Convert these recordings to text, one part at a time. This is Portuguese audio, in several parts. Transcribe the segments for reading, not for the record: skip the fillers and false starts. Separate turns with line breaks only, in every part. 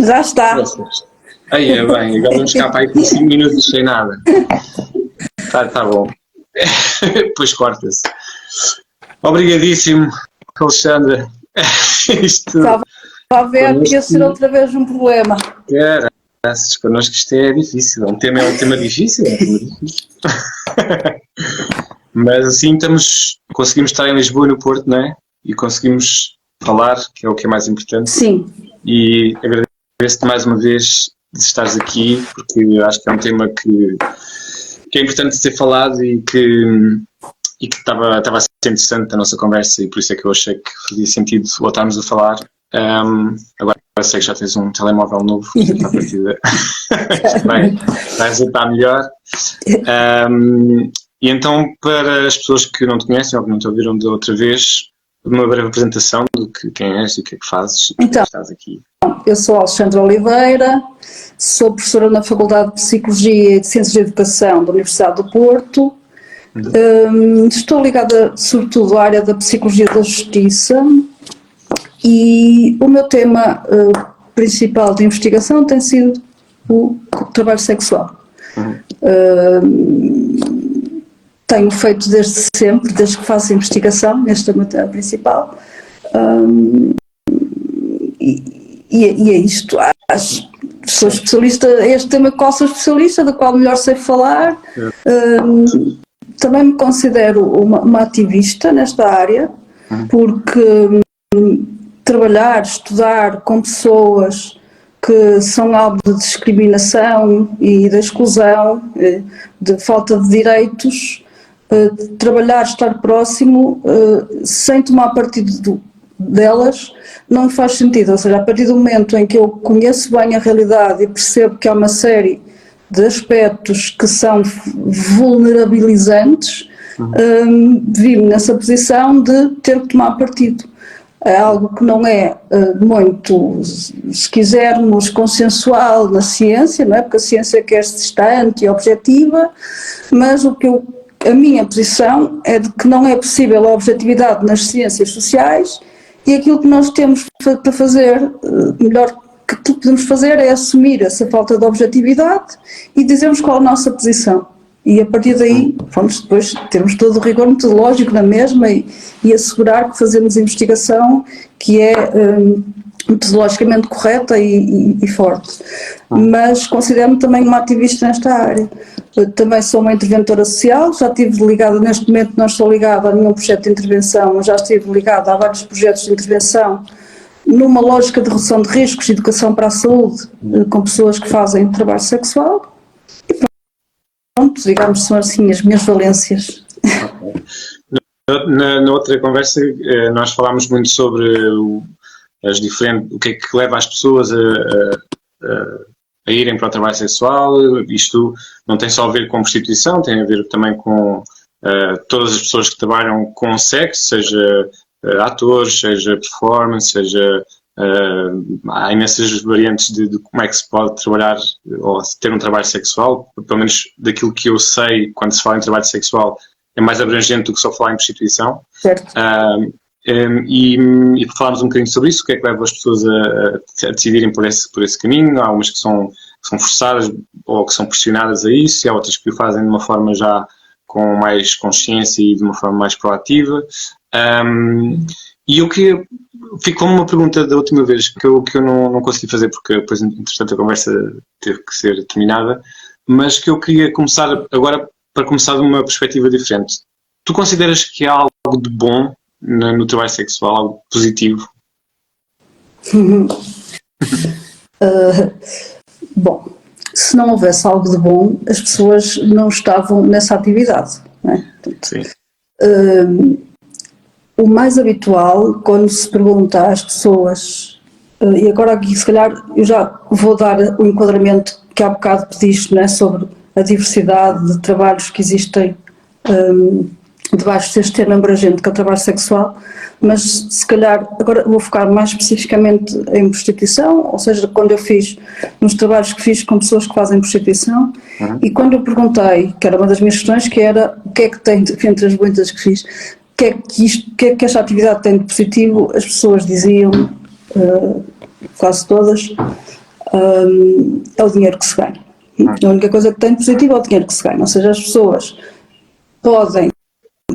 Já está.
Aí é bem, agora vamos ficar para aí com 5 minutos sem nada. Tá bom. Depois corta-se. Obrigadíssimo, Alexandra.
Estava a ver que ia ser outra vez um problema.
Graças, connosco isto é difícil. É um tema difícil. Mas assim conseguimos estar em Lisboa e no Porto, não é? E conseguimos falar, que é o que é mais importante.
Sim.
E agradeço-te mais uma vez de estares aqui, porque acho que é um tema que é importante ser falado e que estava a ser interessante a nossa conversa, e por isso é que eu achei que fazia sentido voltarmos a falar. Agora sei que já tens um telemóvel novo, portanto, à partida vai resultar melhor. E então, para as pessoas que não te conhecem ou que não te ouviram da outra vez, uma breve apresentação do que quem és e o que é que fazes.
Então,
estás aqui.
Eu sou Alexandra Oliveira, sou professora na Faculdade de Psicologia e de Ciências da Educação da Universidade do Porto. Estou ligada sobretudo à área da Psicologia da Justiça e o meu tema principal de investigação tem sido o trabalho sexual. Tenho feito desde sempre, desde que faço investigação, neste tema principal. E é isto. Sou especialista, este tema qual sou especialista, da qual melhor sei falar. Também me considero uma ativista nesta área, porque trabalhar, estudar com pessoas que são alvo de discriminação e de exclusão, de falta de direitos, trabalhar, estar próximo, sem tomar partido delas, não faz sentido. Ou seja, a partir do momento em que eu conheço bem a realidade e percebo que há uma série de aspectos que são vulnerabilizantes, vi-me nessa posição de ter que tomar partido. É algo que não é muito, se quisermos, consensual na ciência, não é? Porque a ciência quer-se distante e objetiva, mas a minha posição é de que não é possível a objetividade nas ciências sociais, e aquilo que nós temos para fazer, melhor que tudo podemos fazer, é assumir essa falta de objetividade e dizermos qual é a nossa posição. E a partir daí, vamos depois termos todo o rigor metodológico na mesma e assegurar que fazemos investigação que é metodologicamente correta e forte. Mas considero-me também uma ativista nesta área. Eu também sou uma interventora social, já estive ligada, neste momento não estou ligada a nenhum projeto de intervenção, mas já estive ligada a vários projetos de intervenção numa lógica de redução de riscos, educação para a saúde, com pessoas que fazem trabalho sexual. E pronto, digamos, são assim as minhas valências.
Okay. Na outra conversa nós falámos muito sobre o que é que leva as pessoas a irem para o trabalho sexual. Isto não tem só a ver com prostituição, tem a ver também com todas as pessoas que trabalham com sexo, seja atores, seja performance, seja há imensas variantes de como é que se pode trabalhar ou ter um trabalho sexual. Pelo menos daquilo que eu sei, quando se fala em trabalho sexual, é mais abrangente do que só falar em prostituição.
Certo.
E falámos um bocadinho sobre isso, o que é que leva as pessoas a decidirem por esse caminho. Há umas que são forçadas ou que são pressionadas a isso, e há outras que o fazem de uma forma já com mais consciência e de uma forma mais proativa. E eu queria, ficou uma pergunta da última vez que eu não consegui fazer porque depois, entretanto, a conversa teve que ser terminada, mas que eu queria começar agora para começar de uma perspectiva diferente. Tu consideras que há algo de bom no trabalho sexual, algo positivo?
Bom, se não houvesse algo de bom, as pessoas não estavam nessa atividade, não é? Portanto,
sim.
O mais habitual, quando se pergunta às pessoas, e agora aqui se calhar eu já vou dar o enquadramento que há bocado pediste, não é? Sobre a diversidade de trabalhos que existem debaixo deste termo abrangente que é o trabalho sexual, mas se calhar agora vou focar mais especificamente em prostituição, ou seja, quando eu fiz, nos trabalhos que fiz com pessoas que fazem prostituição, e quando eu perguntei, que era uma das minhas questões, que era o que é que tem, entre as muitas que fiz, o que é que esta atividade tem de positivo, as pessoas diziam, quase todas, é o dinheiro que se ganha. A única coisa que tem de positivo é o dinheiro que se ganha, ou seja, as pessoas podem,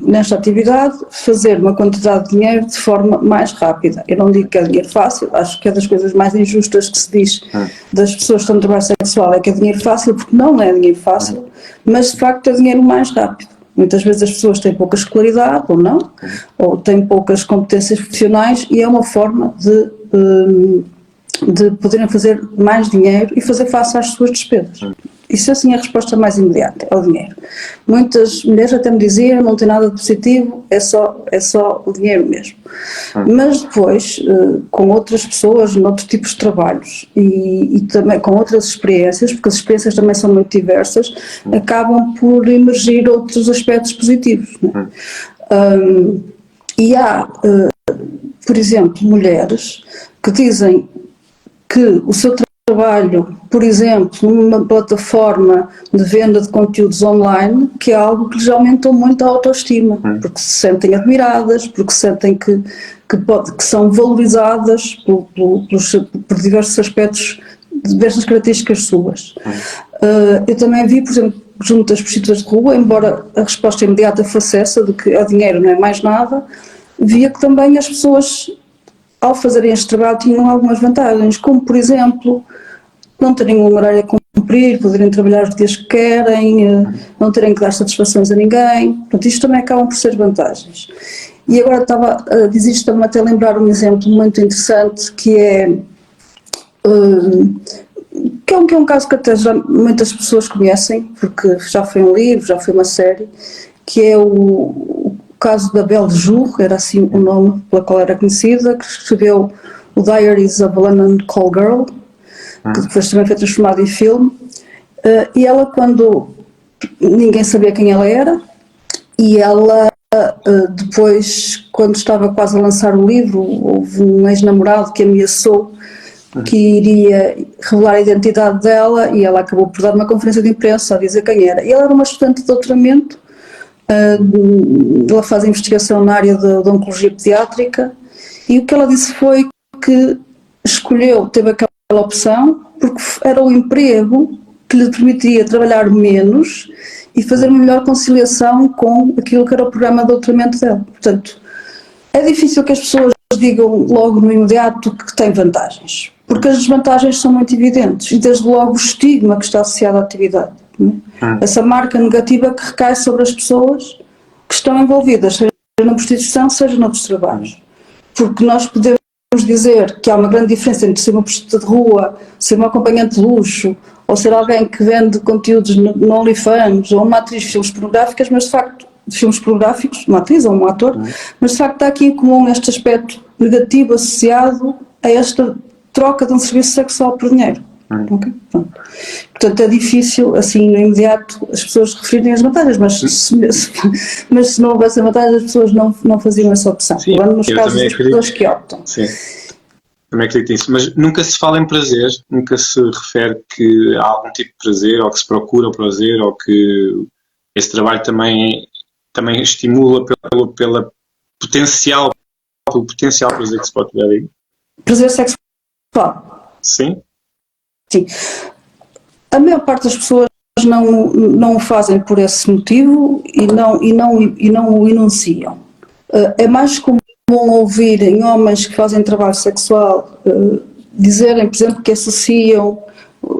nesta atividade, fazer uma quantidade de dinheiro de forma mais rápida. Eu não digo que é dinheiro fácil, acho que é das coisas mais injustas que se diz das pessoas que estão no trabalho sexual, é que é dinheiro fácil, porque não é dinheiro fácil, mas de facto é dinheiro mais rápido. Muitas vezes as pessoas têm pouca escolaridade, ou não, ou têm poucas competências profissionais, e é uma forma de poderem fazer mais dinheiro e fazer face às suas despesas. Isso assim é a resposta mais imediata, é o dinheiro. Muitas mulheres até me diziam, não tem nada de positivo, é só o dinheiro mesmo. Mas depois, com outras pessoas, noutros tipos de trabalhos e também com outras experiências, porque as experiências também são muito diversas, acabam por emergir outros aspectos positivos. Né? E há, por exemplo, mulheres que dizem que o seu trabalho, por exemplo, numa plataforma de venda de conteúdos online, que é algo que lhes aumentou muito a autoestima, porque se sentem admiradas, porque sentem que são valorizadas por diversos aspectos, diversas características suas. Eu também vi, por exemplo, junto às prostitutas de rua, embora a resposta imediata fosse essa, de que o dinheiro não é mais nada, via que também as pessoas, ao fazerem este trabalho, tinham algumas vantagens, como, por exemplo, não terem um horário a cumprir, poderem trabalhar os dias que querem, não terem que dar satisfações a ninguém. Portanto, isto também acabam por ser vantagens. E agora estava a dizer isto, estava até a lembrar um exemplo muito interessante, que é um caso que até já muitas pessoas conhecem, porque já foi um livro, já foi uma série, que é o caso da Belle de Jour, era assim o nome pela qual era conhecida, que escreveu o Diaries of a London Call Girl, que depois também foi transformado em filme, e ela, quando ninguém sabia quem ela era, e ela depois, quando estava quase a lançar o livro, houve um ex-namorado que ameaçou que iria revelar a identidade dela, e ela acabou por dar uma conferência de imprensa a dizer quem era. E ela era uma estudante de doutoramento, ela faz investigação na área de oncologia pediátrica, e o que ela disse foi que teve aquela opção porque era o emprego que lhe permitiria trabalhar menos e fazer uma melhor conciliação com aquilo que era o programa de doutoramento dela. Portanto, é difícil que as pessoas digam logo no imediato que tem vantagens, porque as desvantagens são muito evidentes, e desde logo o estigma que está associado à atividade. Essa marca negativa que recai sobre as pessoas que estão envolvidas, seja na prostituição, seja noutros trabalhos. Porque nós podemos dizer que há uma grande diferença entre ser uma prostituta de rua, ser uma acompanhante de luxo, ou ser alguém que vende conteúdos no OnlyFans, ou uma atriz de filmes pornográficos, mas de facto, uma atriz ou um ator, mas de facto está aqui em comum este aspecto negativo associado a esta troca de um serviço sexual por dinheiro. Okay? Portanto, é difícil, assim, no imediato, as pessoas referirem as vantagens, mas se não houvesse vantagens, as pessoas não faziam essa opção.
Sim,
falando nos casos das pessoas que optam.
Sim, também acredito nisso, mas nunca se fala em prazer, nunca se refere que há algum tipo de prazer, ou que se procura o prazer, ou que esse trabalho também estimula pelo potencial prazer que se pode ter ali.
Prazer sexual?
Sim.
Sim. A maior parte das pessoas não o fazem por esse motivo e não o enunciam. É mais comum ouvir em homens que fazem trabalho sexual dizerem, por exemplo, que associam,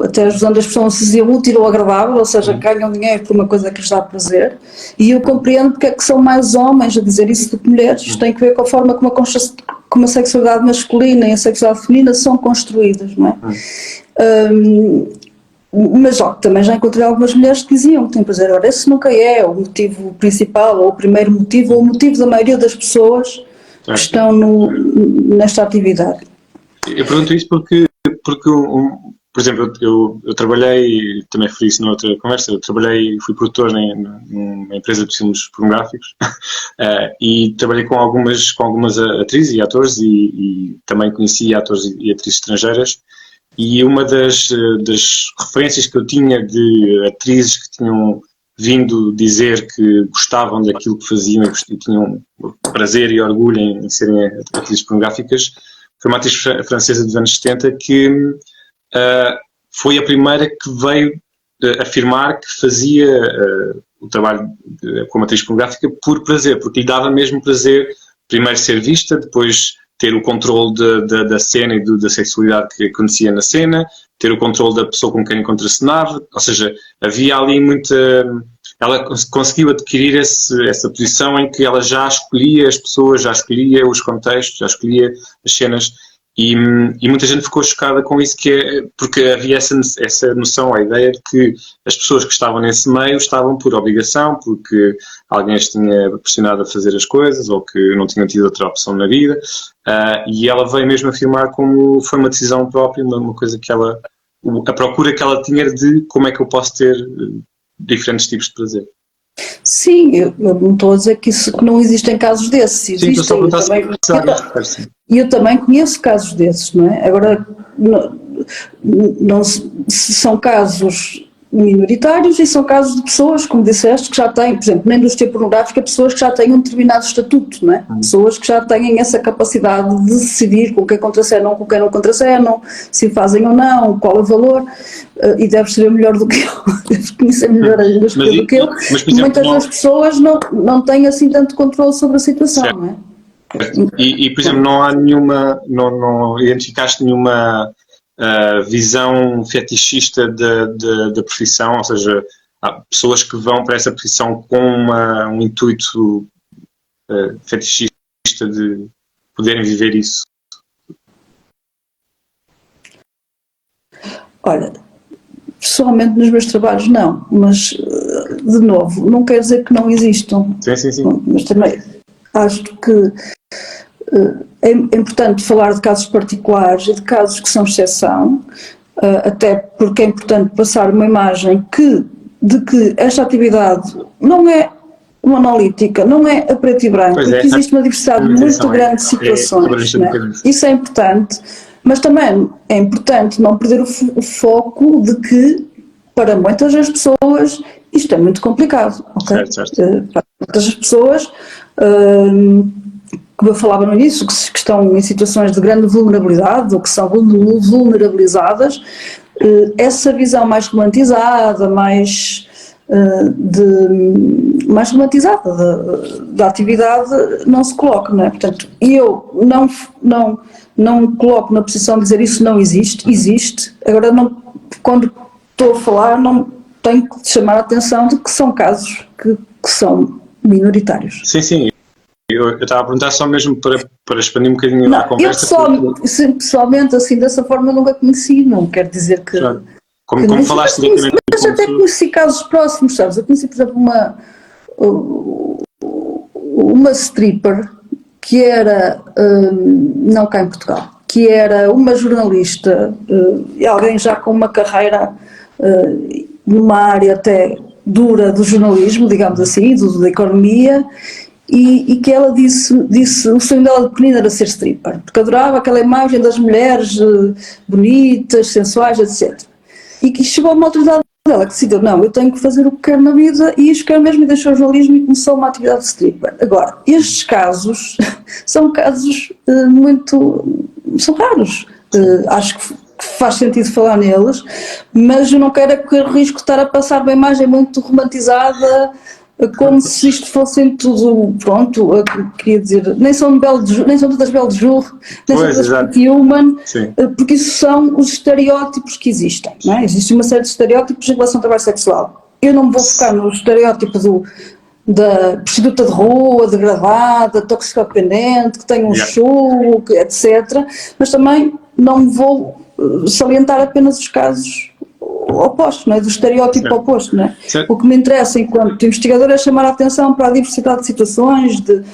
até usando a expressão, associam útil ou agradável, ou seja, ganham dinheiro por uma coisa que lhes dá prazer, e eu compreendo porque é que são mais homens a dizer isso do que mulheres. Isto tem que ver com a forma como a sexualidade masculina e a sexualidade feminina são construídas, não é? Mas também já encontrei algumas mulheres que diziam que têm prazer. Ora, esse nunca é o motivo principal, ou o primeiro motivo, ou o motivo da maioria das pessoas que estão nesta atividade.
Eu pergunto isso porque por exemplo, eu trabalhei, também referi isso noutra conversa, fui produtor numa empresa de filmes pornográficos e trabalhei com algumas atrizes e atores e também conheci atores e atrizes estrangeiras, e uma das referências que eu tinha de atrizes que tinham vindo dizer que gostavam daquilo que faziam e tinham prazer e orgulho em serem atrizes pornográficas foi uma atriz francesa dos anos 70 que foi a primeira que veio afirmar que fazia o trabalho como atriz pornográfica por prazer, porque lhe dava mesmo prazer primeiro ser vista, depois ter o controle da cena e da sexualidade que acontecia na cena, ter o controle da pessoa com quem contracenava, ou seja, havia ali muita... Ela conseguiu adquirir essa posição em que ela já escolhia as pessoas, já escolhia os contextos, já escolhia as cenas, e muita gente ficou chocada com isso, porque havia essa noção, a ideia de que as pessoas que estavam nesse meio estavam por obrigação, porque alguém as tinha pressionado a fazer as coisas, ou que não tinham tido outra opção na vida, e ela veio mesmo afirmar como foi uma decisão própria, uma coisa que a procura que ela tinha de como é que eu posso ter diferentes tipos de prazer.
Sim, eu não estou a dizer que não existem casos desses.
Sim, estou só a perguntar se
eu também conheço casos desses, não é? Agora, não são casos minoritários e são casos de pessoas, como disseste, que já têm, por exemplo, na indústria pornográfica, pessoas que já têm um determinado estatuto, não é? Pessoas que já têm essa capacidade de decidir com quem contracenam, com quem não contracenam, se fazem ou não, qual é o valor, e deves saber melhor do que eu, deves conhecer melhor a indústria do que eu. Muitas das pessoas não têm assim tanto controle sobre a situação, certo. Não é?
E, por exemplo, não há nenhuma, não identificaste nenhuma visão fetichista da profissão, ou seja, há pessoas que vão para essa profissão com um intuito fetichista de poderem viver isso?
Olha, pessoalmente nos meus trabalhos não, mas, de novo, não quer dizer que não existam.
Sim.
Mas também acho que é importante falar de casos particulares e de casos que são exceção, até porque é importante passar uma imagem de que esta atividade não é monolítica, não é a preto e branco, que existe uma diversidade muito grande de situações. Isso é importante, mas também é importante não perder o foco de que, para muitas das pessoas, isto é muito complicado. Okay? Certo. Para muitas das pessoas... como eu falava no início, que estão em situações de grande vulnerabilidade ou que são vulnerabilizadas, essa visão mais romantizada, mais romantizada da atividade não se coloca, não é? Portanto, eu não coloco na posição de dizer isso não existe, agora quando estou a falar não tenho que chamar a atenção de que são casos que são minoritários.
Sim. Eu estava a perguntar só mesmo para expandir um bocadinho a conversa.
Pessoalmente, assim, dessa forma, nunca conheci, não quer dizer que...
Claro. Como falaste diretamente...
Mas até conheci casos próximos, sabes? Eu conheci, por exemplo, uma stripper que era, não cá em Portugal, que era uma jornalista, alguém já com uma carreira numa área até dura do jornalismo, digamos assim, da economia, e que ela disse o sonho dela de pequenina era ser stripper, porque adorava aquela imagem das mulheres bonitas, sensuais, etc. E que chegou a uma autoridade dela que decidiu, não, eu tenho que fazer o que quero na vida, e isto quero mesmo, e deixou o jornalismo e começou uma atividade de stripper. Agora, estes casos são casos são raros. Acho que faz sentido falar neles, mas eu não quero correr o risco de estar a passar uma imagem muito romantizada, como se isto fossem tudo, pronto, queria dizer, nem são todas belo de jour, nem são todas pretty human, porque isso são os estereótipos que existem, não é? Existe uma série de estereótipos em relação ao trabalho sexual. Eu não me vou focar no estereótipo da prostituta de rua, degradada, toxicodependente, que tem um show, etc., mas também não me vou salientar apenas os casos oposto, não é? Do estereótipo oposto, não é? O que me interessa enquanto investigador é chamar a atenção para a diversidade de situações, de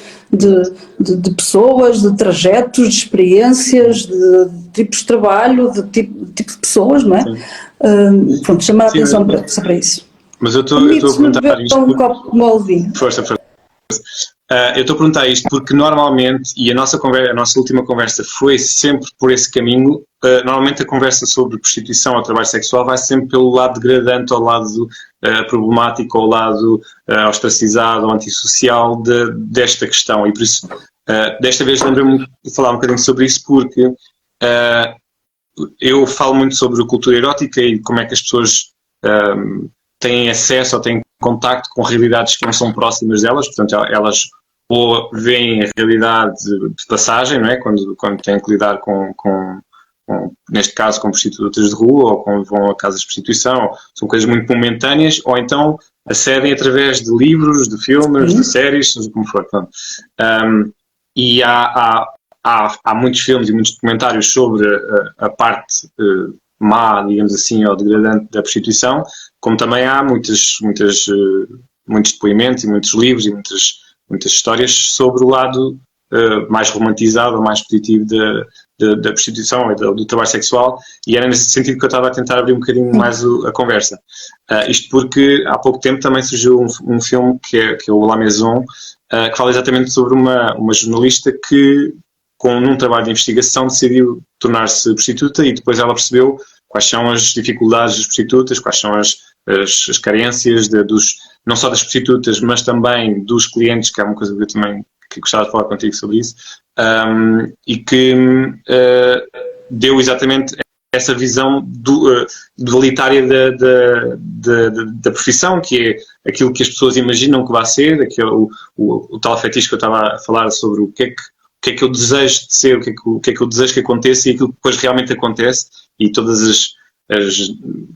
pessoas, de trajetos, de experiências, de tipos de trabalho, de tipo de pessoas, não é? Pronto, chamar a atenção para isso.
Mas eu estou a perguntar isto...
um copo de mole de vinho.
Força. Eu estou a perguntar isto porque normalmente, e a nossa última conversa foi sempre por esse caminho, normalmente a conversa sobre prostituição ou trabalho sexual vai sempre pelo lado degradante, ao lado problemático, ao lado ostracizado ou antissocial desta questão. E por isso, desta vez lembro-me de falar um bocadinho sobre isso porque eu falo muito sobre cultura erótica e como é que as pessoas têm acesso ou têm contacto com realidades que não são próximas delas, portanto elas ou veem a realidade de passagem, não é? Quando têm que lidar com neste caso com prostitutas de rua ou quando vão a casas de prostituição, são coisas muito momentâneas, ou então acedem através de livros, de filmes, de séries, seja como for. E há muitos filmes e muitos documentários sobre a parte má, digamos assim, ou degradante da prostituição, como também há muitos depoimentos e muitos livros e muitas histórias sobre o lado mais romantizado ou mais positivo da prostituição e do trabalho sexual, e era nesse sentido que eu estava a tentar abrir um bocadinho mais a conversa. Isto porque há pouco tempo também surgiu um filme que é o La Maison, que fala exatamente sobre uma jornalista que, num trabalho de investigação, decidiu tornar-se prostituta, e depois ela percebeu quais são as dificuldades das prostitutas, quais são as carências não só das prostitutas, mas também dos clientes, que é uma coisa que eu também gostava de falar contigo sobre isso, e que deu exatamente essa visão dualitária da profissão, que é aquilo que as pessoas imaginam que vai ser, o tal fetiche que eu estava a falar sobre o que é que eu desejo de ser, o que é que eu desejo que aconteça, e aquilo que depois realmente acontece, e todas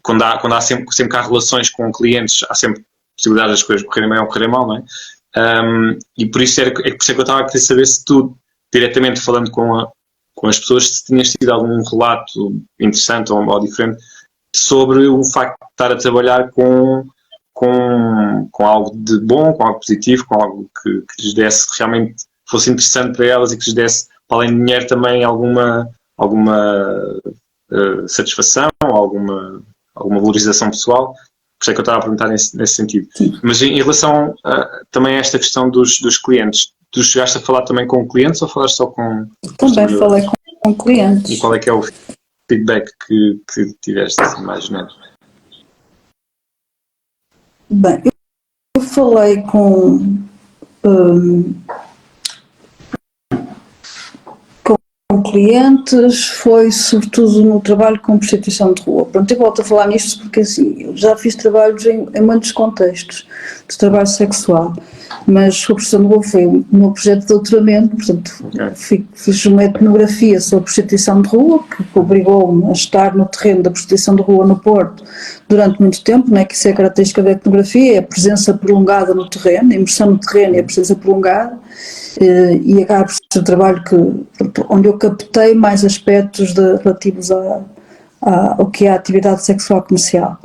quando há sempre que há relações com clientes, há sempre possibilidade das coisas correrem bem ou correrem mal, não é? E por isso por isso é que eu estava a querer saber se tu, diretamente falando com as pessoas, se tinhas tido algum relato interessante ou diferente sobre o facto de estar a trabalhar com algo de bom, com algo positivo, com algo que lhes desse, realmente fosse interessante para elas, e que lhes desse, para além de dinheiro, também alguma satisfação, alguma valorização pessoal. Por isso é que eu estava a perguntar nesse sentido.
Sim.
Mas em relação também a esta questão dos clientes, tu chegaste a falar também com clientes ou falaste só com...
Também falei com clientes.
E qual é que é o feedback que tiveste, assim, mais ou menos?
Bem, eu falei com clientes, foi sobretudo no trabalho com prostituição de rua. Pronto, eu volto a falar nisto porque assim, eu já fiz trabalhos em muitos contextos de trabalho sexual, mas a prostituição de rua foi o meu projeto de doutoramento, portanto fiz uma etnografia sobre prostituição de rua, que obrigou-me a estar no terreno da prostituição de rua no Porto durante muito tempo, não é? Que isso é a característica da etnografia, é a presença prolongada no terreno, a imersão no terreno e a presença prolongada. E acaba por ser um trabalho onde eu captei mais aspectos relativos ao que é a atividade sexual comercial.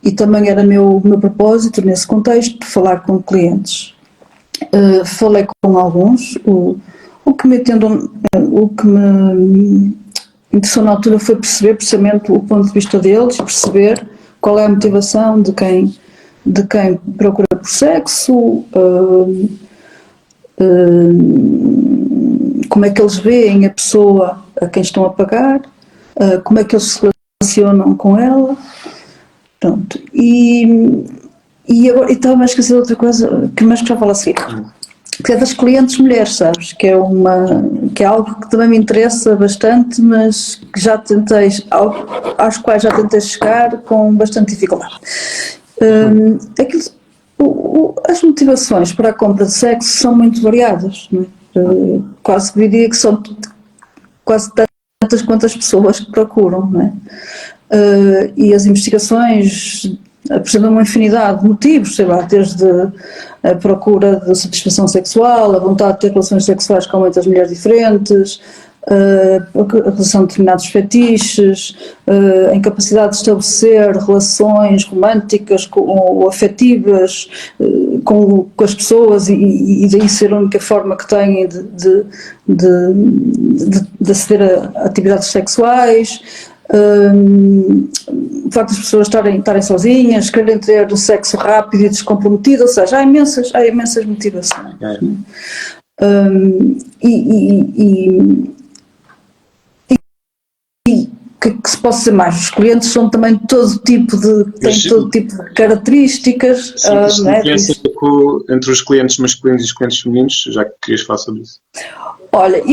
E também era meu propósito, nesse contexto, falar com clientes. Falei com alguns, o que me interessou na altura foi perceber precisamente o ponto de vista deles, perceber qual é a motivação de quem procura por sexo, como é que eles veem a pessoa a quem estão a pagar, como é que eles se relacionam com ela. Pronto. E agora estava a esquecer de outra coisa que mais gostava de falar a seguir, que é das clientes mulheres, sabes? Que é algo que também me interessa bastante, mas que às quais já tentei chegar com bastante dificuldade. As motivações para a compra de sexo são muito variadas, não é? Quase que diria que são quase tantas quantas pessoas que procuram, não é? E as investigações apresentam uma infinidade de motivos, sei lá, desde a procura de satisfação sexual, a vontade de ter relações sexuais com muitas mulheres diferentes, a relação de determinados fetiches, a incapacidade de estabelecer relações românticas ou afetivas com as pessoas, e daí ser a única forma que têm de aceder a atividades sexuais. O facto das pessoas estarem sozinhas, quererem ter um sexo rápido e descomprometido, ou seja, há imensas motivações. Que se possa dizer mais, os clientes são também têm todo tipo de características.
Existe diferença entre os clientes masculinos e os clientes femininos, já que querias falar sobre isso?
Olha,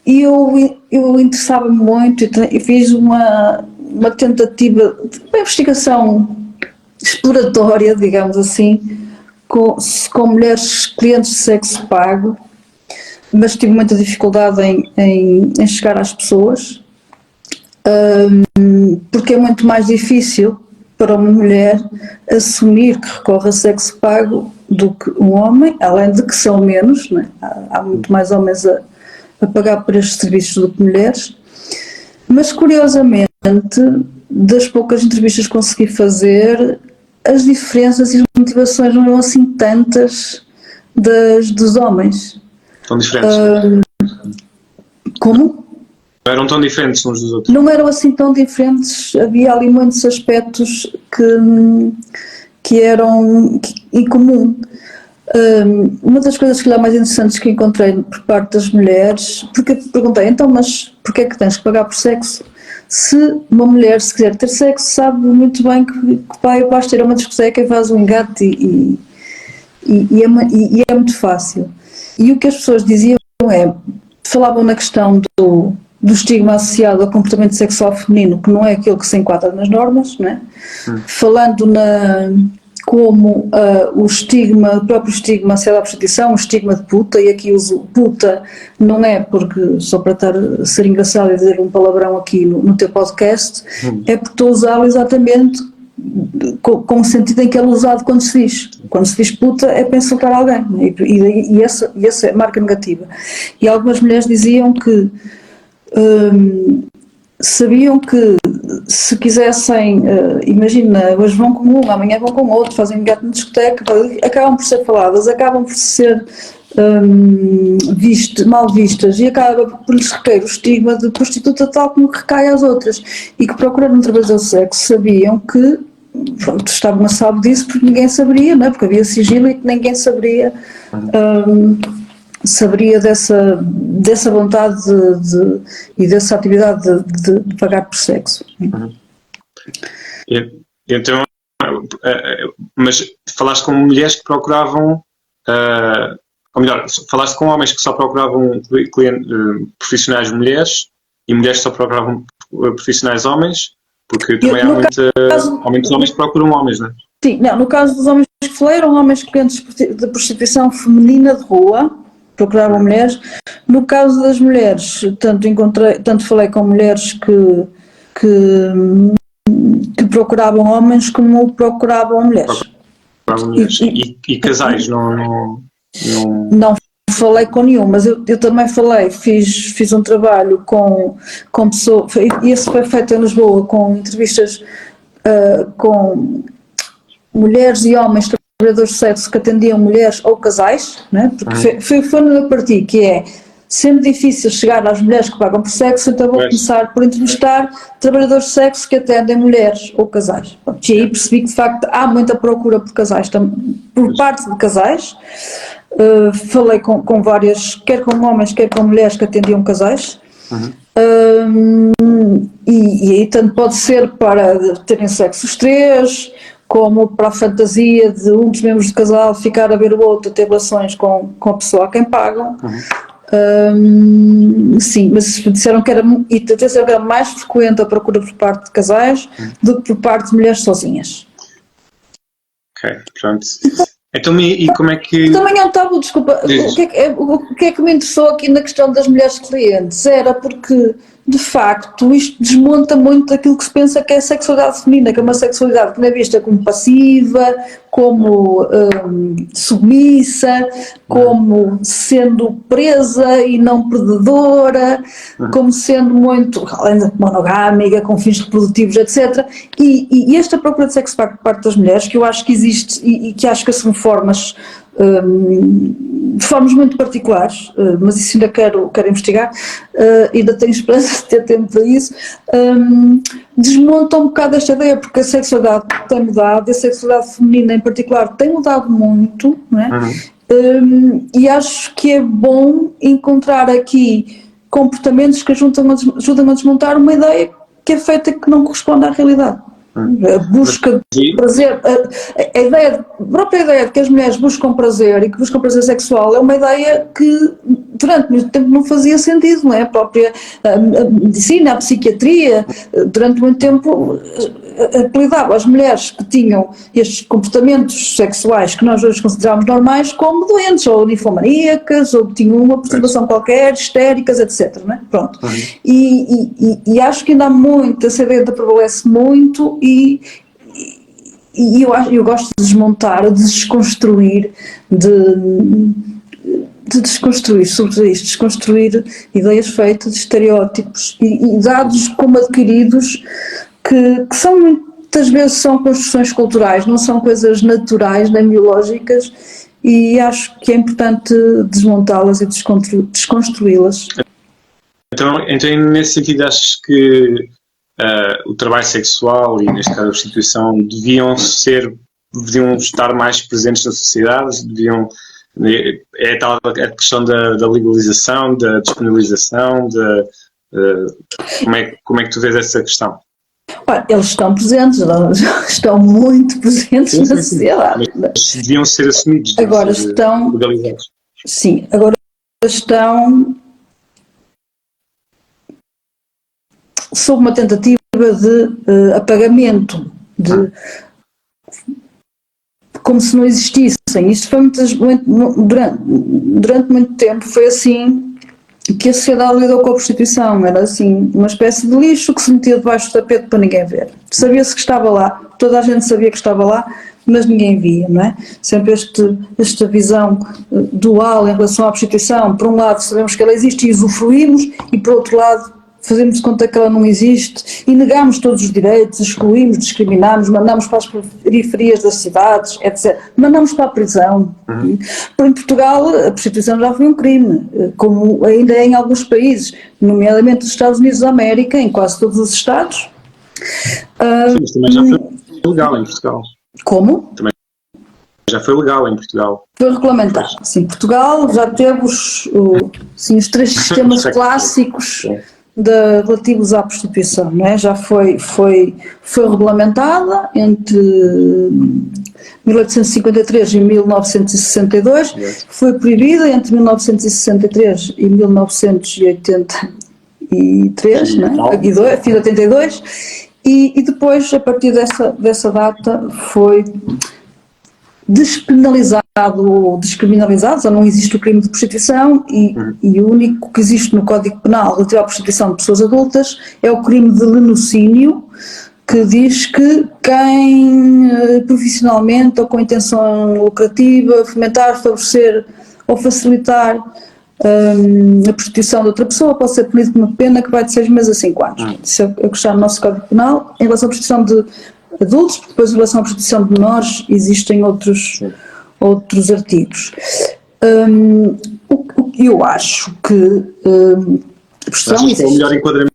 eu interessava-me muito e fiz uma tentativa de uma investigação exploratória, digamos assim, com mulheres clientes de sexo pago, mas tive muita dificuldade em chegar às pessoas, porque é muito mais difícil para uma mulher assumir que recorre a sexo pago do que um homem, além de que são menos, não é? Há muito mais homens a pagar por estes serviços do que mulheres, mas curiosamente, das poucas entrevistas que consegui fazer, as diferenças e as motivações não eram assim tantas dos homens.
Tão diferentes?
Como?
Não eram tão diferentes uns dos outros?
Não eram assim tão diferentes, havia ali muitos aspectos que eram em comum. Uma das coisas que lá mais interessantes que encontrei por parte das mulheres, porque eu perguntei, então, mas porquê é que tens que pagar por sexo? Se uma mulher, se quiser ter sexo, sabe muito bem que basta ir a uma discoteca e faz um engate e é muito fácil. E o que as pessoas diziam falavam na questão do estigma associado ao comportamento sexual feminino, que não é aquilo que se enquadra nas normas, não é? Falando como o próprio estigma associado à prostituição, o estigma de puta, e aqui uso puta não é porque, só para ser engraçado e dizer um palavrão aqui no teu podcast, é porque estou a usá-lo exatamente com o sentido em que ele é usado quando se diz puta é para insultar alguém, e essa é a marca negativa. E algumas mulheres diziam que sabiam que se quisessem, imagina, hoje vão com um, amanhã vão com outro, fazem um gato na discoteca, acabam por ser faladas, acabam por ser mal vistas, e acaba por lhes recair o estigma de prostituta tal como recai às outras, e que procurando um trabalhador de sexo sabiam que, pronto, estavam a salvo disso porque ninguém saberia, não é? Porque havia sigilo e que ninguém saberia dessa vontade e dessa atividade de pagar por sexo.
Então, mas falaste com mulheres que procuravam, ou melhor, falaste com homens que só procuravam profissionais mulheres e mulheres que só procuravam profissionais homens, porque também há muitos homens que procuram homens, não é?
Sim, não, no caso dos homens que falei, eram homens clientes de prostituição feminina de rua, procuravam mulheres. No caso das mulheres, tanto falei com mulheres que procuravam homens como procuravam mulheres.
E casais, não
falei com nenhum, mas eu também fiz um trabalho com pessoas, e esse foi feito em Lisboa, com entrevistas com mulheres e homens trabalhadores de sexo que atendiam mulheres ou casais, né? Porque foi onde eu parti, que é sempre difícil chegar às mulheres que pagam por sexo, então vou começar por entrevistar trabalhadores de sexo que atendem mulheres ou casais. E aí percebi que de facto há muita procura por casais, por parte de casais. Falei com várias, quer com homens, quer com mulheres que atendiam casais. E aí tanto pode ser para terem sexo os três, como para a fantasia de um dos membros do casal ficar a ver o outro, ter relações com a pessoa a quem pagam. Sim, mas disseram que era mais frequente a procura por parte de casais do que por parte de mulheres sozinhas.
Ok, pronto. Então, e como é que...
Também é um tabu, desculpa, o que é que me interessou aqui na questão das mulheres clientes? Era porque, de facto, isto desmonta muito aquilo que se pensa que é a sexualidade feminina, que é uma sexualidade que não é vista como passiva, como submissa, como sendo presa e não predadora, como sendo muito, além de monogâmica, com fins reprodutivos, etc. E esta procura de sexo por parte das mulheres, que eu acho que existe e que acho que assume formas de formas muito particulares, mas isso ainda quero investigar, ainda tenho esperança de ter tempo para isso, desmonta um bocado esta ideia, porque a sexualidade tem mudado, a sexualidade feminina em particular tem mudado muito, não é? E acho que é bom encontrar aqui comportamentos que ajudam a desmontar uma ideia que é feita que não corresponde à realidade. A busca de prazer, a própria ideia de que as mulheres buscam prazer e que buscam prazer sexual é uma ideia que durante muito tempo não fazia sentido, não é? A própria a medicina, a psiquiatria, durante muito tempo apelidava as mulheres que tinham estes comportamentos sexuais que nós hoje consideramos normais como doentes, ou ninfomaníacas, ou tinham uma perturbação qualquer, histéricas, etc. Não é? Pronto. E acho que ainda há muito, essa ideia prevalece muito e eu gosto de desmontar, de desconstruir, de desconstruir, sobretudo isto, desconstruir ideias feitas, estereótipos e dados como adquiridos que são muitas vezes são construções culturais, não são coisas naturais nem biológicas, e acho que é importante desmontá-las e desconstruí-las.
Então, nesse sentido, achas que o trabalho sexual e, neste caso, a prostituição deviam estar mais presentes na sociedade? É tal a questão da legalização, da despenalização, como é que tu vês essa questão?
Eles estão presentes, estão muito presentes na sociedade.
Mas deviam ser assumidos.
Agora estão
legalizados.
Sim, agora estão sob uma tentativa de apagamento, como se não existissem. Isto foi durante muito tempo foi assim que a sociedade lidou com a prostituição. Era assim, uma espécie de lixo que se metia debaixo do tapete para ninguém ver. Sabia-se que estava lá, toda a gente sabia que estava lá, mas ninguém via, não é? Sempre esta visão dual em relação à prostituição. Por um lado sabemos que ela existe e usufruímos, e por outro lado fazemos de conta que ela não existe e negamos todos os direitos, excluímos, discriminamos, mandamos para as periferias das cidades, etc. Mandamos para a prisão. Em Portugal a prostituição já foi um crime, como ainda é em alguns países, nomeadamente nos Estados Unidos da América, em quase todos os estados.
Sim, mas também já foi legal em Portugal.
Como?
Também já foi legal em Portugal.
Foi regulamentado. Sim, Portugal já teve os 3 sistemas clássicos relativos à prostituição, não é? Já foi regulamentada entre 1853 e 1962, foi proibida entre 1963 e 1983, não é? Fim de 82, e depois, a partir dessa data, foi descriminalizado, já não existe o crime de prostituição e o único que existe no Código Penal relativo à prostituição de pessoas adultas é o crime de lenocínio, que diz que quem profissionalmente ou com intenção lucrativa fomentar, favorecer ou facilitar a prostituição de outra pessoa pode ser punido por uma pena que vai de 6 meses a 5 anos. Isso é o que está no nosso Código Penal. Em relação à prostituição de adultos, porque depois em relação à prostituição de menores existem outros artigos. Eu acho que a prostituição existe.
É o melhor enquadramento?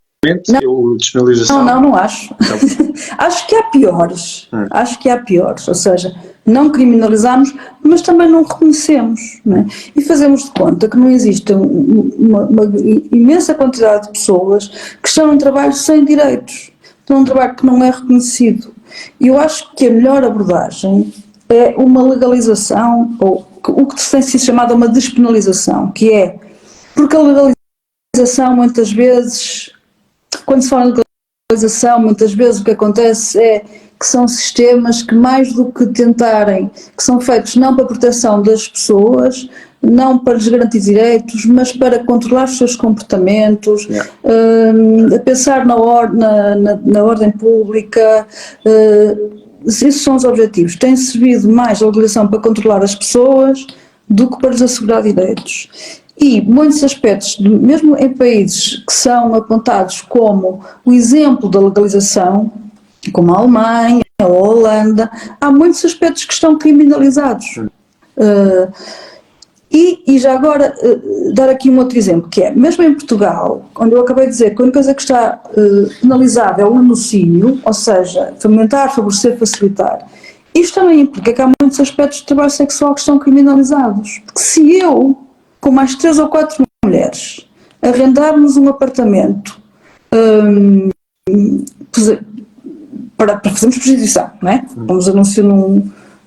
Não. Despenalização?
Não acho. Então. Acho que há piores. Acho que há piores. Ou seja, não criminalizamos, mas também não reconhecemos. Não é? E fazemos de conta que não existe uma imensa quantidade de pessoas que estão num trabalho sem direitos, num trabalho que não é reconhecido. E eu acho que a melhor abordagem é uma legalização, ou o que tem sido chamado uma despenalização, que é, porque a legalização muitas vezes, quando se fala em legalização, muitas vezes o que acontece é que são sistemas que mais do que tentarem, que são feitos não para a proteção das pessoas, não para lhes garantir direitos, mas para controlar os seus comportamentos, a pensar na ordem pública, esses são os objetivos. Tem servido mais a legalização para controlar as pessoas do que para lhes assegurar direitos. E muitos aspectos, mesmo em países que são apontados como o exemplo da legalização, como a Alemanha ou a Holanda, há muitos aspectos que estão criminalizados. E já agora, dar aqui um outro exemplo, que é, mesmo em Portugal, onde eu acabei de dizer que a única coisa que está penalizada é o lenocínio, ou seja, fomentar, favorecer, facilitar, isto também implica que há muitos aspectos de trabalho sexual que estão criminalizados. Porque se eu, com mais 3 ou 4 mulheres, arrendarmos um apartamento para fazermos prostituição, não é? Vamos anunciar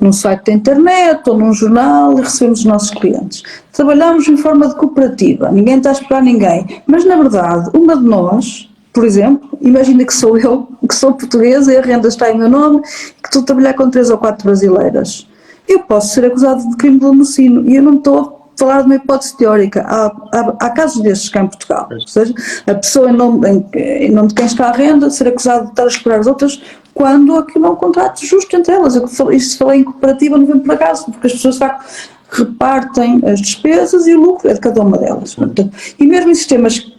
num site da internet ou num jornal e recebemos os nossos clientes. Trabalhamos em forma de cooperativa, ninguém está a esperar ninguém, mas na verdade, uma de nós, por exemplo, imagina que sou eu, que sou portuguesa e a renda está em meu nome, que estou a trabalhar com 3 ou 4 brasileiras. Eu posso ser acusado de crime de latrocínio e eu não estou a falar de uma hipótese teórica. Há casos destes cá em Portugal, ou seja, a pessoa em nome de quem está à renda ser acusada de estar a explorar as outras quando aquilo é um contrato justo entre elas. Isto falei em cooperativa não vem por acaso, porque as pessoas de facto repartem as despesas e o lucro é de cada uma delas. Portanto, e mesmo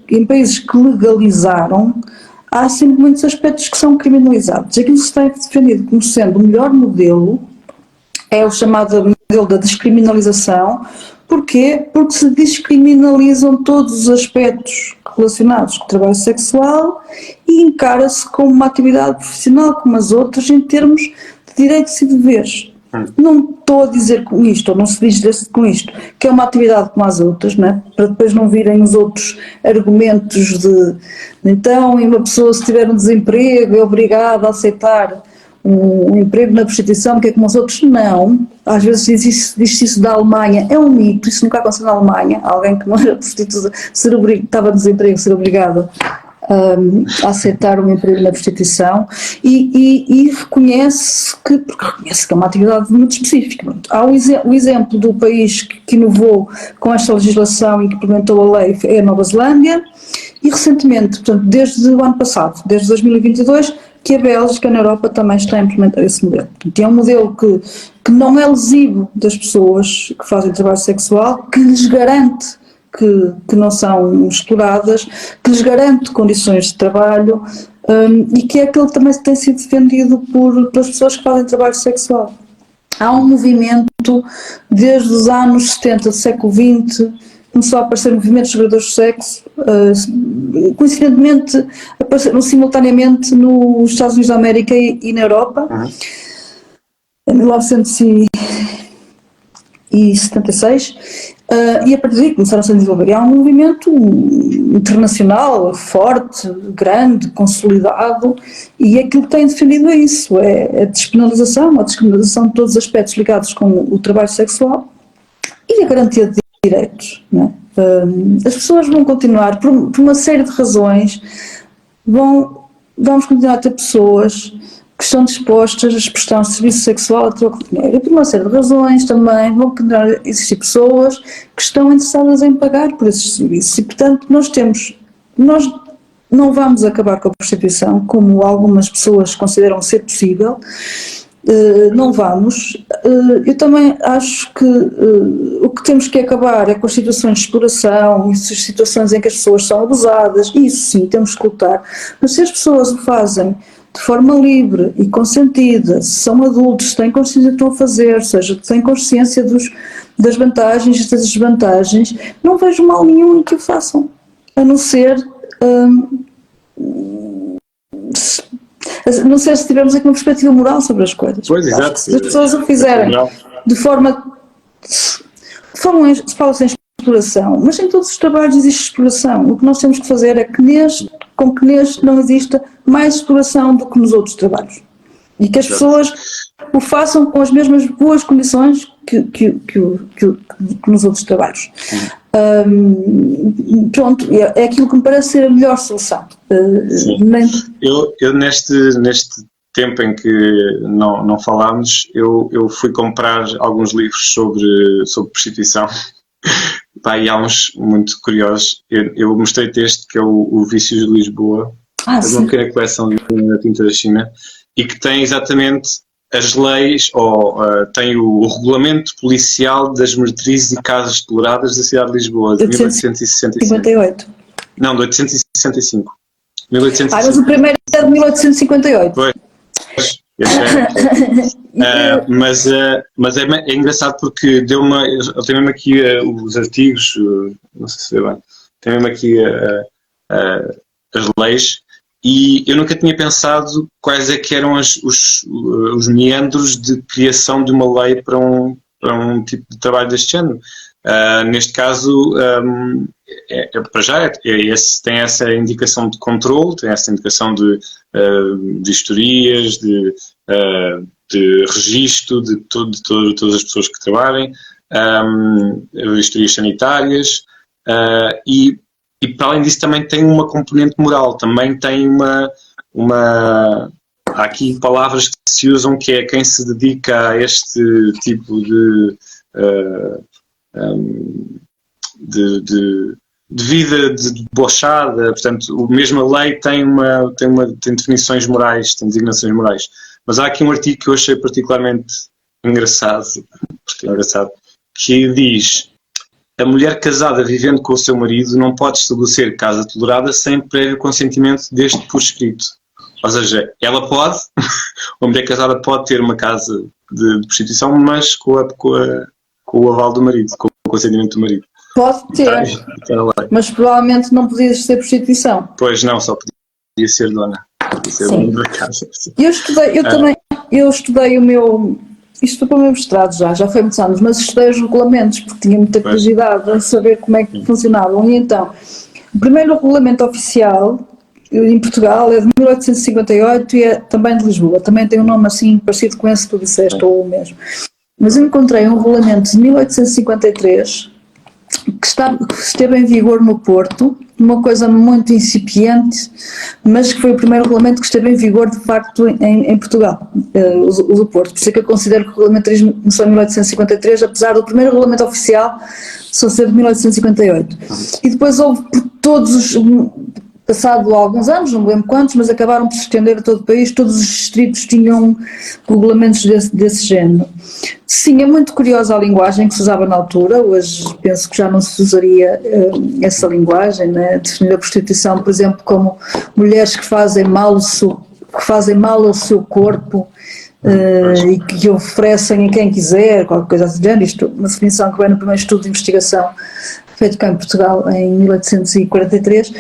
em países que legalizaram, há sempre muitos aspectos que são criminalizados. Aquilo que se tem defendido como sendo o melhor modelo é o chamado modelo da descriminalização. Porquê? Porque se descriminalizam todos os aspectos relacionados com o trabalho sexual e encara-se como uma atividade profissional como as outras em termos de direitos e deveres. Não estou a dizer com isto, ou não se diz com isto, que é uma atividade como as outras, não é? Para depois não virem os outros argumentos de então, e uma pessoa se tiver um desemprego é obrigada a aceitar um emprego na prostituição, que é como os outros. Não, às vezes diz-se isso da Alemanha, é um mito, isso nunca aconteceu na Alemanha, alguém que não era prostituta, estava no desemprego, ser obrigado a aceitar um emprego na prostituição e reconhece que é uma atividade muito específica. Há o exemplo do país que inovou com esta legislação e que implementou a lei é a Nova Zelândia e recentemente, portanto desde o ano passado, desde 2022, que a Bélgica na Europa também está a implementar esse modelo. Portanto, é um modelo que não é lesivo das pessoas que fazem trabalho sexual, que lhes garante que não são exploradas, que lhes garante condições de trabalho e que é aquele que também tem sido defendido pelas pessoas que fazem trabalho sexual. Há um movimento desde os anos 70 do século XX, começou a aparecer movimentos de jogadores de sexo, coincidentemente apareceram simultaneamente nos Estados Unidos da América e na Europa, em 1976, e a partir daí começaram a se desenvolver. E há um movimento internacional, forte, grande, consolidado, e aquilo que tem defendido é isso, é a despenalização, a descriminalização de todos os aspectos ligados com o trabalho sexual e a garantia de direitos. Não é? As pessoas vão continuar, por uma série de razões, vamos continuar a ter pessoas que estão dispostas a prestar um serviço sexual a troco de dinheiro. E por uma série de razões também vão continuar a existir pessoas que estão interessadas em pagar por esses serviços. E, portanto, nós não vamos acabar com a prostituição, como algumas pessoas consideram ser possível. Não vamos. Eu também acho que o que temos que acabar é com as situações de exploração, as situações em que as pessoas são abusadas, isso sim, temos que lutar. Mas se as pessoas o fazem de forma livre e consentida, se são adultos, se têm consciência do que estão a fazer, ou seja, têm consciência das vantagens e das desvantagens, não vejo mal nenhum em que o façam, a não ser se tivermos aqui uma perspectiva moral sobre as coisas.
Pois, exato.
Se as pessoas o fizerem de forma se fala-se em exploração, mas em todos os trabalhos existe exploração. O que nós temos que fazer é que neste não exista mais exploração do que nos outros trabalhos. E que as pessoas o façam com as mesmas boas condições que nos outros trabalhos. Pronto, é aquilo que me parece ser a melhor solução.
Eu neste tempo em que não falámos, eu fui comprar alguns livros sobre prostituição. E há uns muito curiosos. Eu mostrei-te este, que é o Vícios de Lisboa, é uma pequena coleção da tinta da China, e que tem exatamente as leis, tem o regulamento policial das meretrizes e casas exploradas da cidade de Lisboa, de 1865. Não, de 865. 1865.
Mas o primeiro é de 1858.
Pois. Mas é engraçado porque eu tenho mesmo aqui os artigos, não sei se é bem, tenho mesmo aqui as leis, e eu nunca tinha pensado quais é que eram os meandros de criação de uma lei para um tipo de trabalho deste género. Neste caso, para já tem essa indicação de controle, tem essa indicação de historias, de de registro de todas as pessoas que trabalhem, vistorias sanitárias, e para além disso também tem uma componente moral, também tem há aqui palavras que se usam, que é quem se dedica a este tipo de vida debochada. Portanto, mesmo a lei tem definições morais, tem designações morais. Mas há aqui um artigo que eu achei particularmente engraçado, que diz: a mulher casada vivendo com o seu marido não pode estabelecer casa tolerada sem prévio consentimento deste por escrito. Ou seja, ela pode, a mulher casada pode ter uma casa de prostituição, mas com o aval do marido, com o consentimento do marido.
Pode ter, mas provavelmente não podia ser prostituição.
Pois não, só podia ser dona. Podia ser dona da casa.
Eu estudei o meu... Isto foi para o meu mestrado já foi muitos anos, mas estudei os regulamentos, porque tinha muita curiosidade em saber como é que funcionavam. E então, o primeiro regulamento oficial em Portugal é de 1858 e é também de Lisboa. Também tem um nome assim parecido com esse que tu disseste, ou o mesmo. Mas eu encontrei um regulamento de 1853 que esteve em vigor no Porto, uma coisa muito incipiente, mas que foi o primeiro regulamento que esteve em vigor de facto em Portugal, o do Porto. Por isso é que eu considero que o regulamentarismo começou em 1853, apesar do primeiro regulamento oficial só ser de 1858. E depois houve por passado alguns anos, não me lembro quantos, mas acabaram por se estender a todo o país, todos os distritos tinham regulamentos desse género. Sim, é muito curiosa a linguagem que se usava na altura, hoje penso que já não se usaria essa linguagem, né? Definir a prostituição, por exemplo, como mulheres que fazem mal ao seu corpo, e que oferecem a quem quiser, qualquer coisa assim do género. Isto, uma definição que vem no primeiro estudo de investigação feito cá em Portugal em 1843,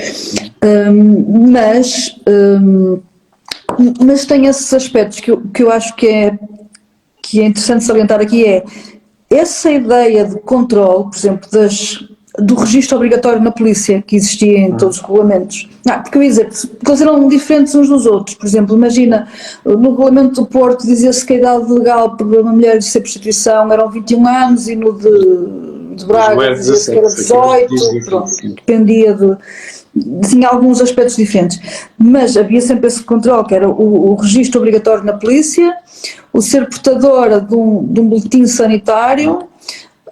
mas tem esses aspectos que eu acho que é interessante salientar aqui, é essa ideia de controle, por exemplo, do registro obrigatório na polícia que existia em todos os regulamentos. Porque eu ia dizer, porque eles eram diferentes uns dos outros. Por exemplo, imagina, no regulamento do Porto dizia-se que a idade legal para uma mulher de ser prostituição eram 21 anos e no de Braga dizia-se que era 18, pronto, dependia tinha alguns aspectos diferentes, mas havia sempre esse controle, que era o registro obrigatório na polícia, o ser portadora de um boletim sanitário,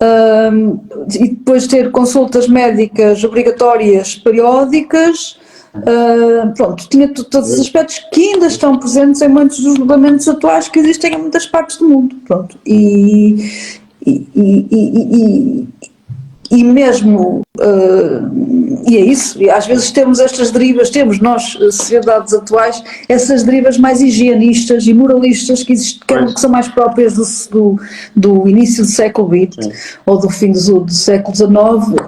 e depois ter consultas médicas obrigatórias periódicas, pronto, tinha todos os aspectos que ainda estão presentes em muitos dos regulamentos atuais que existem em muitas partes do mundo, pronto, e mesmo, e é isso, e às vezes temos estas derivas, nós, sociedades atuais, essas derivas mais higienistas e moralistas que são mais próprias do início do século XX ou do fim do século XIX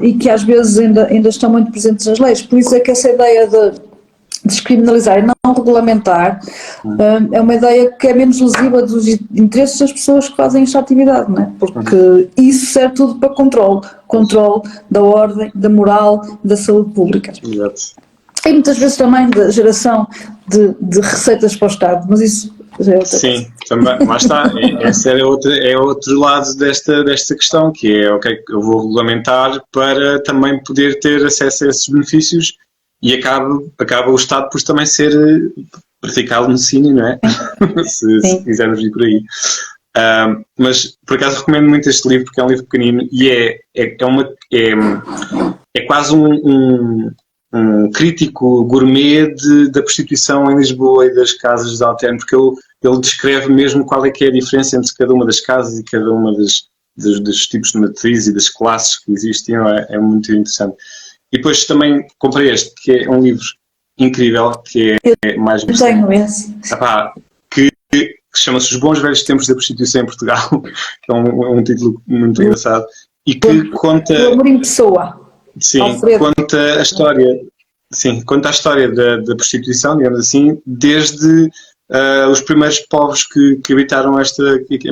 e que às vezes ainda estão muito presentes nas leis. Por isso é que essa ideia de descriminalizar e não regulamentar é uma ideia que é menos lesiva dos interesses das pessoas que fazem esta atividade, não é? Porque isso serve tudo para controle da ordem, da moral, da saúde pública.
Exato.
E muitas vezes também da geração de receitas para o Estado, mas isso já é outra coisa.
Também, lá está, esse é outro lado desta questão, que é, ok, eu vou regulamentar para também poder ter acesso a esses benefícios. E acaba o Estado por também ser praticar o laticínio, não é? se quisermos ir por aí. Mas, por acaso, recomendo muito este livro, porque é um livro pequenino e é quase um crítico gourmet da prostituição em Lisboa e das casas de alterno, porque ele descreve mesmo qual é que é a diferença entre cada uma das casas e cada uma dos tipos de matriz e das classes que existiam. É muito interessante. E depois também comprei este, que é um livro incrível, que é mais...
Eu tenho esse.
Que chama-se Os Bons Velhos Tempos da Prostituição em Portugal, que é um título muito engraçado, e que conta...
O Amorim Pessoa.
Sim, conta a história da prostituição, digamos assim, desde os primeiros povos que habitaram a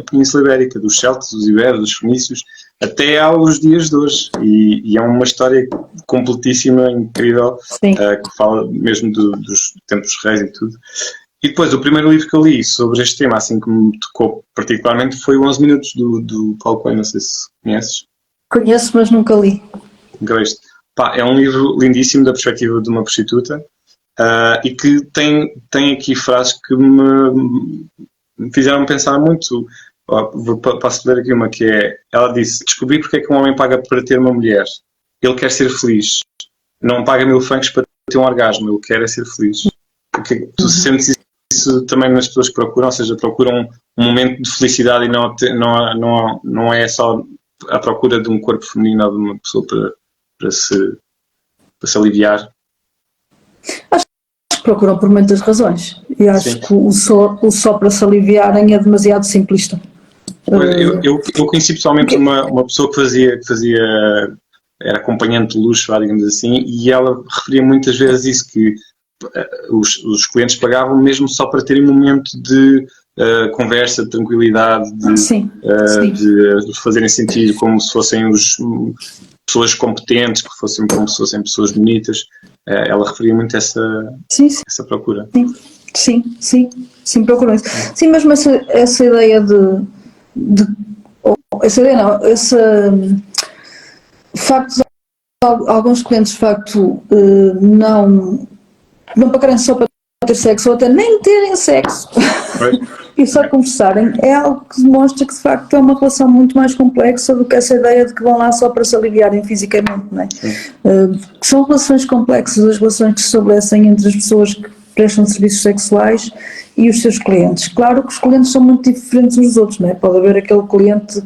Península Ibérica, dos celtas, dos iberos, dos fenícios, até aos dias de hoje, e é uma história completíssima, incrível, que fala mesmo dos tempos reis e tudo, E depois, o primeiro livro que eu li sobre este tema, assim que me tocou particularmente, foi o 11 Minutos, do Paulo Coelho, não sei se conheces.
Conheço, mas nunca li.
Pá, é um livro lindíssimo da perspectiva de uma prostituta e que tem aqui frases que me fizeram pensar muito. Posso ler aqui uma que é, ela disse: descobri porque é que um homem paga para ter uma mulher. Ele quer ser feliz. Não paga 1000 francos para ter um orgasmo, ele quer é ser feliz. Porque tu sentes isso também nas pessoas que procuram, ou seja, procuram um momento de felicidade e não é só a procura de um corpo feminino ou de uma pessoa para se aliviar.
Acho que procuram por muitas razões. E acho
Sim.
que o só para se aliviarem é demasiado simplista.
Eu conheci pessoalmente uma pessoa que fazia era acompanhante de luxo, digamos assim, e ela referia muitas vezes isso, que os clientes pagavam mesmo só para terem um momento de conversa, de tranquilidade, de fazerem sentir como se fossem pessoas competentes, como se fossem pessoas bonitas. Ela referia muito essa
essa
procura.
Sim, procuram isso. Sim, mesmo essa ideia essa ideia não, esse facto de alguns clientes de facto não pagarem só para ter sexo ou até nem terem sexo e só conversarem, é algo que demonstra que de facto é uma relação muito mais complexa do que essa ideia de que vão lá só para se aliviarem fisicamente, não é? Que são relações complexas, as relações que se estabelecem entre as pessoas que prestam serviços sexuais e os seus clientes. Claro que os clientes são muito diferentes uns dos outros, não é? Pode haver aquele cliente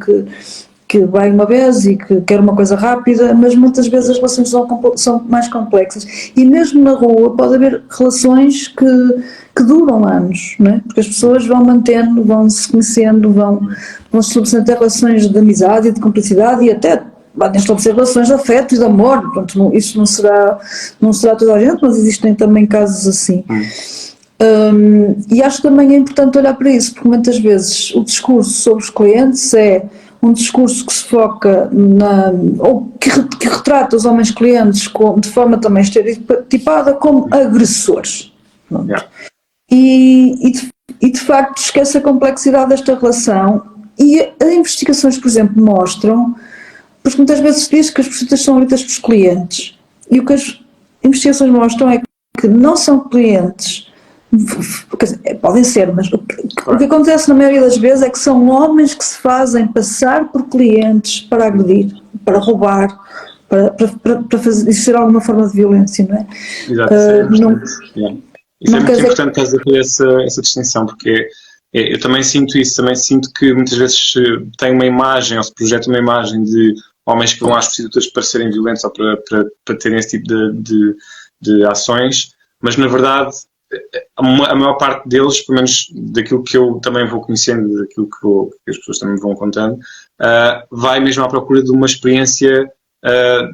que vai uma vez e que quer uma coisa rápida, mas muitas vezes as relações são mais complexas. E mesmo na rua pode haver relações que duram anos, não é? Porque as pessoas vão mantendo, vão se conhecendo, vão se estabelecendo relações de amizade e de cumplicidade e até podem estabelecer relações de afeto e de amor. Pronto, isso não será toda a gente, mas existem também casos assim. E acho que também é importante olhar para isso, porque muitas vezes o discurso sobre os clientes é um discurso que se foca ou que retrata os homens clientes de forma também estereotipada como agressores. E de facto esquece a complexidade desta relação, e as investigações, por exemplo, mostram, porque muitas vezes se diz que as prostitutas são feitas pelos clientes, e o que as investigações mostram é que não são clientes. Quer dizer, podem ser, mas o que acontece na maioria das vezes é que são homens que se fazem passar por clientes para agredir, para roubar, para exercer alguma forma de violência, não é?
Exato, isso é muito importante fazer essa distinção, porque eu também sinto isso, também sinto que muitas vezes tem uma imagem, ou se projeta uma imagem de homens que vão às prostitutas para serem violentos ou para terem esse tipo de ações, mas na verdade a maior parte deles, pelo menos daquilo que eu também vou conhecendo, daquilo que as pessoas também vão contando, vai mesmo à procura de uma experiência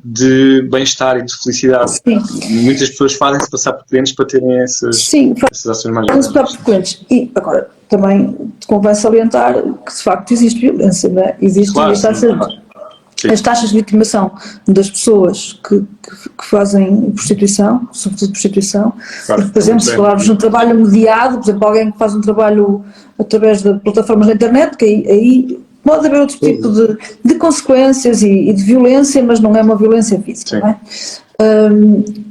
de bem-estar e de felicidade.
Sim.
Muitas pessoas fazem-se passar por clientes para terem essas ações mais
grandes. Fazem-se por clientes. E agora, também convém salientar que de facto existe violência, não é? As taxas de vitimação das pessoas que fazem prostituição, sobretudo prostituição, porque, por exemplo, se falarmos de um trabalho mediado, por exemplo, alguém que faz um trabalho através de plataformas da internet, que aí pode haver outro tipo de consequências e de violência, mas não é uma violência física, não é?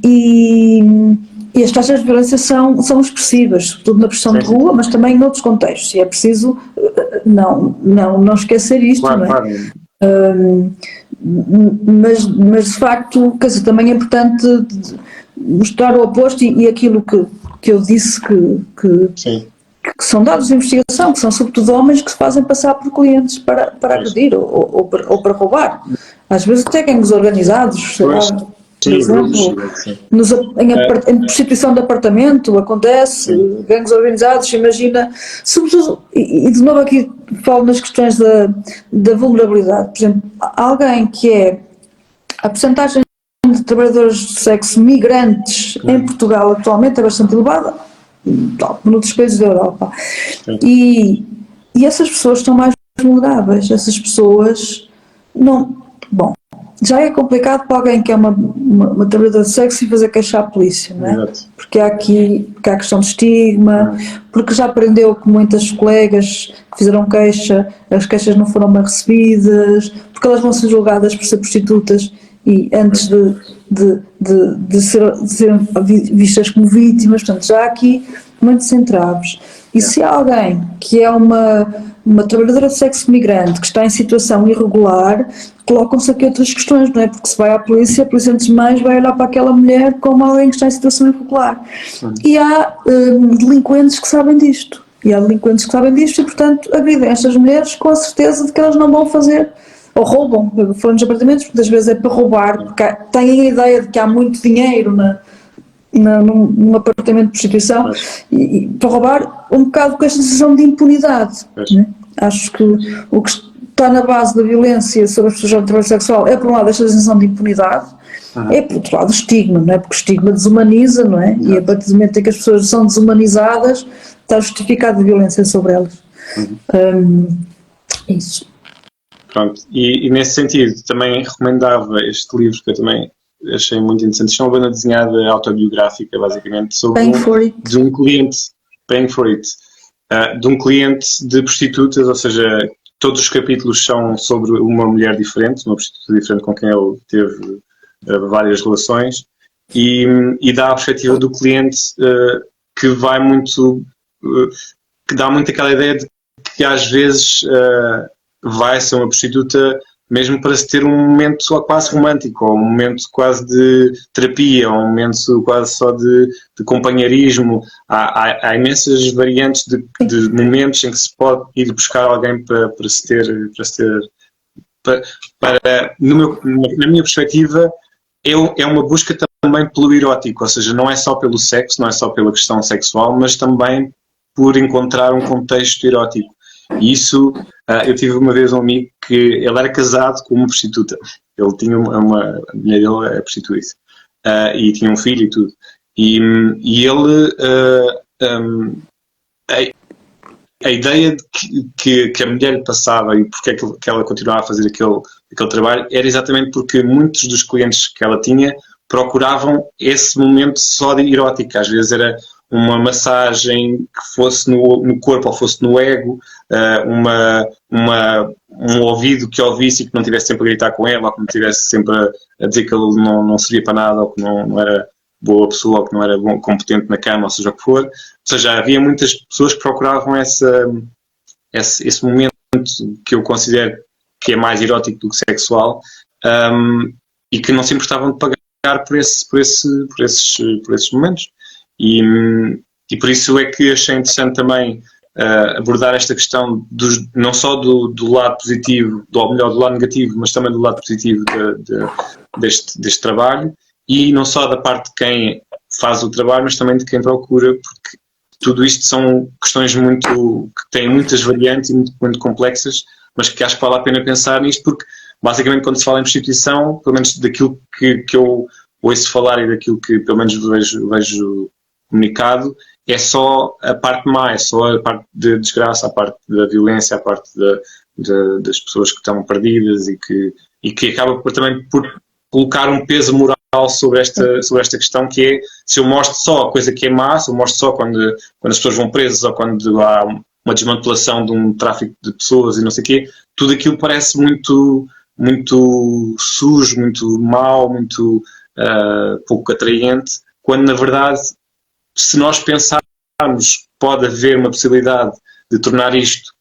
E as taxas de violência são expressivas, sobretudo na pressão de rua, mas também em outros contextos, e é preciso não esquecer isto, não é? Claro. Mas de facto, quer dizer, também é importante mostrar o oposto e aquilo que eu disse que são dados de investigação, que são sobretudo homens que se fazem passar por clientes para agredir ou para roubar. Às vezes até gangues organizados, sei lá, por exemplo, em prostituição de apartamento acontece, gangues organizados, imagina, sobretudo, e de novo aqui falo nas questões da vulnerabilidade. Por exemplo, alguém que a percentagem de trabalhadores de sexo migrantes em Portugal atualmente é bastante elevada, noutros países da Europa, e essas pessoas estão mais vulneráveis, essas pessoas já é complicado para alguém que é uma trabalhadora de sexo e fazer queixa à polícia, não é?
Exato.
Porque há a questão de estigma, porque já aprendeu que muitas colegas que fizeram queixa, as queixas não foram bem recebidas, porque elas vão ser julgadas por ser prostitutas e antes de serem vistas como vítimas, portanto já há aqui muitos entraves. E se há alguém que é uma trabalhadora de sexo migrante que está em situação irregular, colocam-se aqui outras questões, não é? Porque se vai à polícia, a polícia antes de mais vai olhar para aquela mulher como alguém que está em situação irregular. E há delinquentes que sabem disto. E, portanto, agridem estas mulheres com a certeza de que elas não vão fazer, ou roubam, foram nos apartamentos, muitas vezes é para roubar, porque têm a ideia de que há muito dinheiro num apartamento de prostituição e para roubar um bocado com esta sensação de impunidade. Né? Acho que o que está na base da violência sobre as pessoas de trabalho sexual é, por um lado, esta sensação de impunidade, é, por outro lado, o estigma, não é? Porque o estigma desumaniza, não é? E a partir do momento em que as pessoas são desumanizadas, está justificada a violência sobre elas. Isso.
Pronto, e nesse sentido também recomendava este livro que eu também achei muito interessante. Isto é uma banda desenhada autobiográfica, basicamente, sobre de um cliente, Paying for It, de um cliente de prostitutas, ou seja, todos os capítulos são sobre uma mulher diferente, uma prostituta diferente com quem ele teve várias relações, e dá a perspectiva do cliente que vai muito, que dá muito aquela ideia de que às vezes vai ser uma prostituta mesmo para se ter um momento só quase romântico, ou um momento quase de terapia, ou um momento quase só de companheirismo. Há imensas variantes de momentos em que se pode ir buscar alguém para se ter, na minha perspectiva, é uma busca também pelo erótico, ou seja, não é só pelo sexo, não é só pela questão sexual, mas também por encontrar um contexto erótico. E isso, eu tive uma vez um amigo que ele era casado com uma prostituta. Ele tinha a mulher dele é prostituta. E tinha um filho e tudo. E ele, a ideia de que a mulher lhe passava e porque é que ela continuava a fazer aquele trabalho era exatamente porque muitos dos clientes que ela tinha procuravam esse momento só de erótica. Às vezes era uma massagem que fosse no corpo ou fosse no ego, um ouvido que ouvisse e que não estivesse sempre a gritar com ela, ou que não estivesse sempre a dizer que ele não servia para nada, ou que não era boa pessoa, ou que não era competente na cama, ou seja o que for. Ou seja, havia muitas pessoas que procuravam esse momento que eu considero que é mais erótico do que sexual, e que não se importavam de pagar por esses momentos. E por isso é que achei interessante também abordar esta questão não só do lado positivo, ou melhor, do lado negativo, mas também do lado positivo deste trabalho, e não só da parte de quem faz o trabalho, mas também de quem procura, porque tudo isto são questões que têm muitas variantes e muito complexas, mas que acho que vale a pena pensar nisto, porque basicamente quando se fala em prostituição, pelo menos daquilo que eu ouço falar e daquilo que pelo menos vejo comunicado, é só a parte má, é só a parte de desgraça, a parte da violência, a parte das pessoas que estão perdidas e que acaba também por colocar um peso moral sobre esta questão, que é, se eu mostro só a coisa que é má, se eu mostro só quando as pessoas vão presas ou quando há uma desmantelação de um tráfico de pessoas e não sei o quê, tudo aquilo parece muito sujo, muito mau, muito pouco atraente, quando na verdade, se nós pensarmos, pode haver uma possibilidade de tornar isto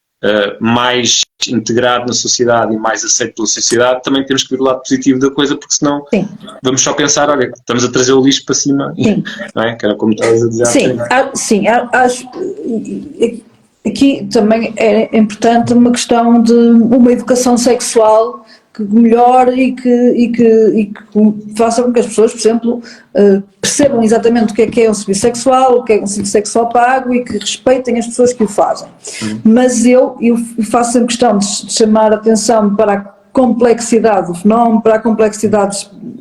mais integrado na sociedade e mais aceito pela sociedade, também temos que ver o lado positivo da coisa, porque senão vamos só pensar, olha, estamos a trazer o lixo para cima, não é? Que era como estavas a dizer.
Sim, acho aqui também é importante uma questão de uma educação sexual que melhore e que faça com que as pessoas, por exemplo, percebam exatamente o que é um serviço sexual, o que é um serviço sexual pago e que respeitem as pessoas que o fazem. Mas eu faço sempre questão de chamar a atenção para a complexidade do fenómeno, para a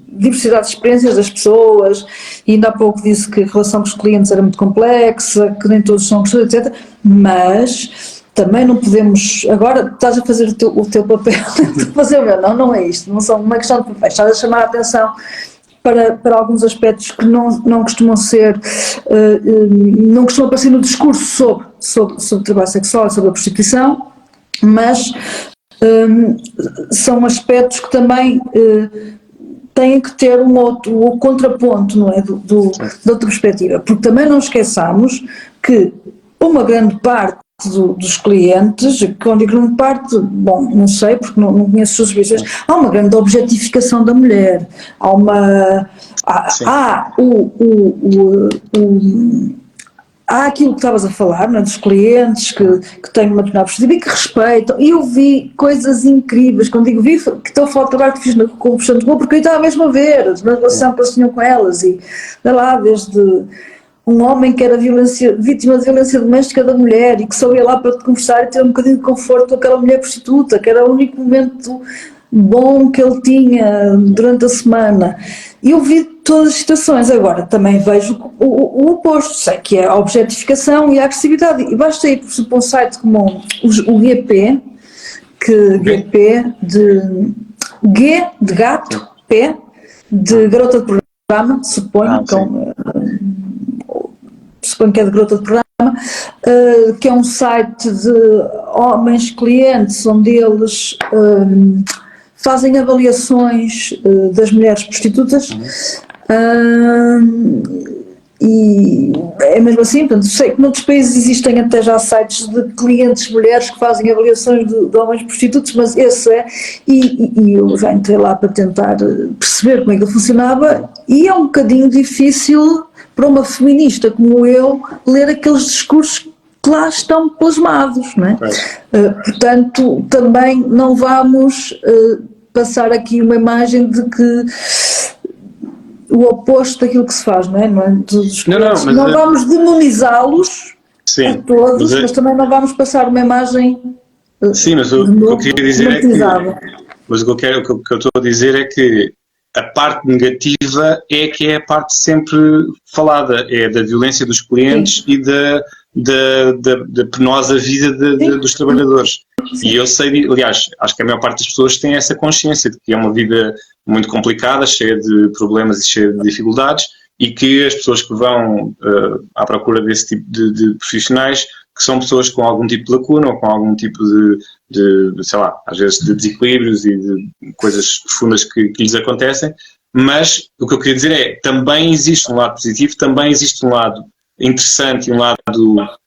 diversidade de experiências das pessoas, e ainda há pouco disse que a relação com os clientes era muito complexa, que nem todos são pessoas, etc. Mas também não podemos, agora estás a fazer o teu papel, estou a fazer o meu, não é isto, não são uma questão de papel, estás a chamar a atenção para alguns aspectos que não costumam ser, não costumam aparecer no discurso sobre o trabalho sexual, sobre a prostituição, mas são aspectos que também têm que ter o contraponto, não é, de outra perspectiva, porque também não esqueçamos que uma grande parte dos clientes, quando digo grande parte, bom, não sei, porque não conheço os serviços, há uma grande objetificação da mulher, há aquilo que estavas a falar, não é, dos clientes que têm uma determinada perspectiva e que respeitam. E eu vi coisas incríveis, quando digo vi, que estou a falar do trabalho que fiz com o Puxando de Rua, porque eu estava mesmo a ver na relação que eles tinham com elas, e sei lá, desde um homem que era vítima de violência doméstica da mulher e que só ia lá para conversar e ter um bocadinho de conforto com aquela mulher prostituta, que era o único momento bom que ele tinha durante a semana. E eu vi todas as situações. Agora também vejo o oposto, sei que é a objetificação e a agressividade, e basta ir para um site como o GP, G de gato, P de garota de programa, suponho que é de garota de programa, que é um site de homens clientes onde eles fazem avaliações das mulheres prostitutas, e é mesmo assim, portanto, sei que noutros países existem até já sites de clientes mulheres que fazem avaliações de homens prostitutos, mas esse é, e eu já entrei lá para tentar perceber como é que ele funcionava, e é um bocadinho difícil para uma feminista como eu ler aqueles discursos que lá estão plasmados, não é? Portanto, também não vamos passar aqui uma imagem de que o oposto daquilo que se faz, não é? Não vamos demonizá-los a todos, mas também não vamos passar uma imagem
sim, mas o que eu queria dizer é que, mas o que eu estou a dizer é que a parte negativa é que é a parte sempre falada, é da violência dos clientes e da penosa vida dos trabalhadores. E eu sei, aliás, acho que a maior parte das pessoas tem essa consciência de que é uma vida muito complicada, cheia de problemas e cheia de dificuldades, e que as pessoas que vão à procura desse tipo de profissionais, que são pessoas com algum tipo de lacuna ou com algum tipo de sei lá, às vezes de desequilíbrios e de coisas profundas que lhes acontecem, mas o que eu queria dizer é, também existe um lado positivo, também existe um lado interessante e um lado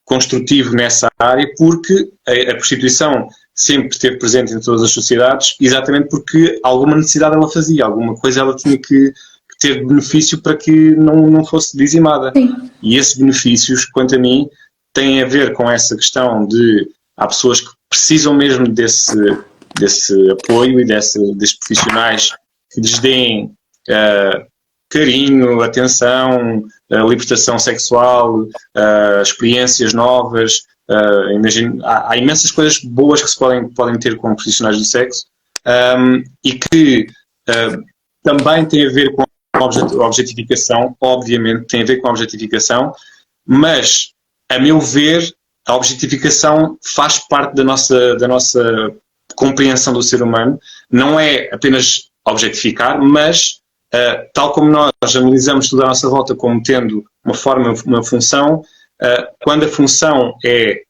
construtivo nessa área, porque a prostituição sempre esteve presente em todas as sociedades, exatamente porque alguma necessidade ela fazia, alguma coisa ela tinha que ter benefício para que não fosse dizimada. Sim. E esses benefícios, quanto a mim, têm a ver com essa questão de há pessoas que precisam mesmo desse apoio e desses profissionais que lhes deem carinho, atenção, libertação sexual, experiências novas. Imagino, há imensas coisas boas que se podem ter com profissionais do sexo, e que também tem a ver com a objetificação, obviamente tem a ver com a objetificação, mas, a meu ver, a objetificação faz parte da nossa compreensão do ser humano, não é apenas objetificar, mas tal como nós analisamos tudo à nossa volta como tendo uma forma, uma função, quando a função é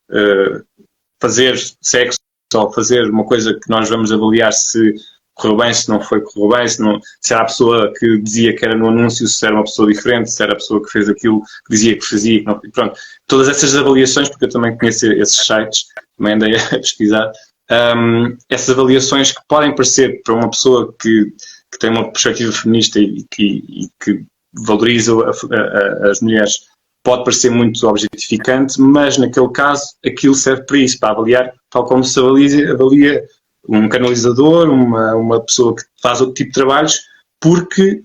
fazer sexo ou fazer uma coisa que nós vamos avaliar se correu bem, se não correu bem, se era a pessoa que dizia que era no anúncio, se era uma pessoa diferente, se era a pessoa que fez aquilo que dizia que fazia, que não, pronto. Todas essas avaliações, porque eu também conheço esses sites, também andei a pesquisar, essas avaliações que podem parecer para uma pessoa que tem uma perspectiva feminista e que valoriza as mulheres, pode parecer muito objetificante, mas naquele caso aquilo serve para isso, para avaliar, tal como se avalia um canalizador, uma pessoa que faz outro tipo de trabalhos, porque,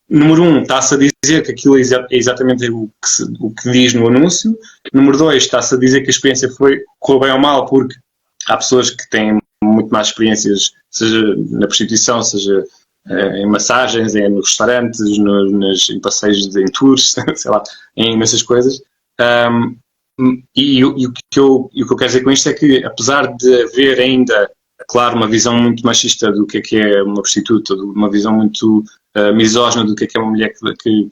número um, está-se a dizer que aquilo é exatamente o que diz no anúncio, número dois, está-se a dizer que a experiência correu bem ou mal, porque há pessoas que têm muito mais experiências, seja na prostituição, seja em massagens, nos restaurantes, em passeios, em tours, sei lá, em imensas coisas. E o que eu quero dizer com isto é que, apesar de haver ainda, claro, uma visão muito machista do que é uma prostituta, uma visão muito misógina do que é uma mulher que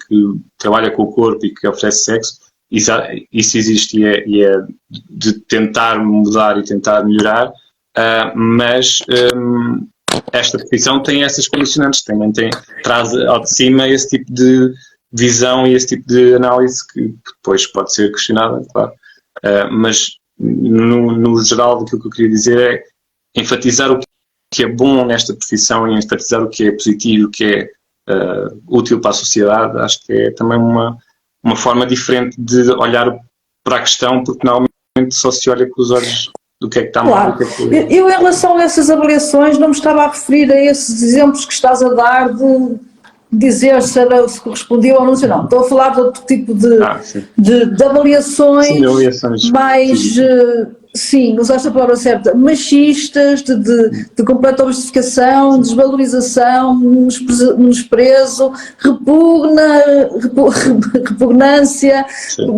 trabalha com o corpo e que oferece sexo, isso existe e é de tentar mudar e tentar melhorar, mas esta profissão tem essas condicionantes, também traz ao de cima esse tipo de visão e esse tipo de análise que depois pode ser questionada, claro. Mas no geral aquilo que eu queria dizer é enfatizar o que é bom nesta profissão e enfatizar o que é positivo, o que é útil para a sociedade. Acho que é também uma forma diferente de olhar para a questão, porque normalmente só se olha com os olhos do que é que está mal.
Claro. Eu, em relação a essas avaliações, não me estava a referir a esses exemplos que estás a dar de dizer se correspondia ou não, não. Estou a falar de outro tipo de avaliações,
sim, avaliações
mais, sim, usaste a palavra certa, machistas, de completa objetificação, desvalorização, menosprezo, repugnância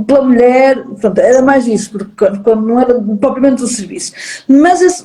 pela mulher. Portanto, era mais isso, porque quando não era propriamente o serviço. Mas isso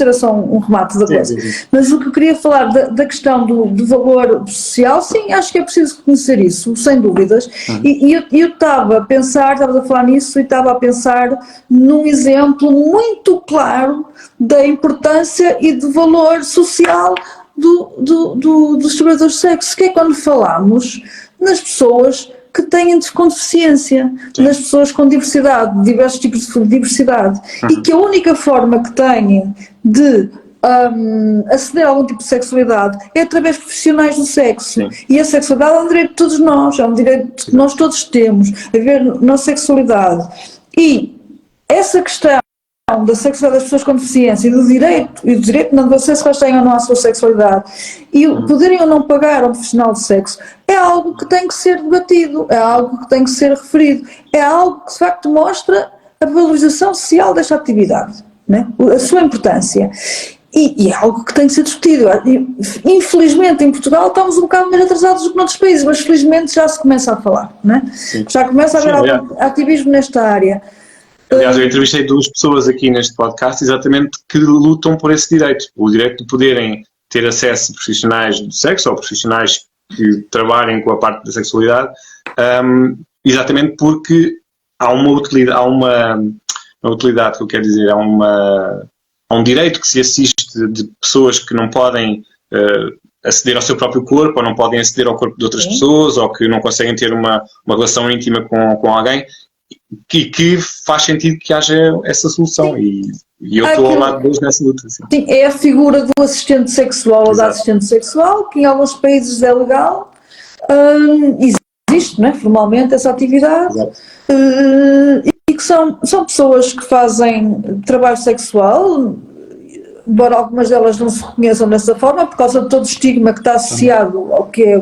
era só um remate da coisa. Mas o que eu queria falar da questão do valor social, sim, acho que é preciso reconhecer isso, sem dúvidas. E eu estava a pensar, estavas a falar nisso, e estava a pensar num exemplo muito claro da importância e do valor social dos trabalhadores de sexo, que é quando falamos nas pessoas que têm com deficiência, nas pessoas com diversidade, diversos tipos de diversidade, e que a única forma que têm de aceder a algum tipo de sexualidade é através de profissionais do sexo. E a sexualidade é um direito de todos nós, é um direito que nós todos temos, a ver na sexualidade. E essa questão da sexualidade das pessoas com deficiência e do direito não sei se elas têm ou não a sua sexualidade e poderem ou não pagar a um profissional de sexo é algo que tem que ser debatido, é algo que tem que ser referido, é algo que de facto mostra a valorização social desta atividade, né? A sua importância. E é algo que tem que ser discutido. Infelizmente em Portugal estamos um bocado mais atrasados do que noutros países, mas felizmente já se começa a falar, né? Já começa a haver algum ativismo nesta área.
Aliás, eu entrevistei 2 pessoas aqui neste podcast exatamente que lutam por esse direito, o direito de poderem ter acesso a profissionais do sexo ou profissionais que trabalhem com a parte da sexualidade, exatamente porque há uma utilidade que eu quero dizer, há um direito que se assiste de pessoas que não podem aceder ao seu próprio corpo ou não podem aceder ao corpo de outras pessoas ou que não conseguem ter uma relação íntima com alguém. Que faz sentido que haja essa solução e eu estou ao lado deles nessa luta. Assim.
Sim, é a figura do assistente sexual ou da assistente sexual, que em alguns países é legal, existe, né, formalmente essa atividade, e que são pessoas que fazem trabalho sexual, embora algumas delas não se reconheçam dessa forma, por causa de todo o estigma que está associado ao que é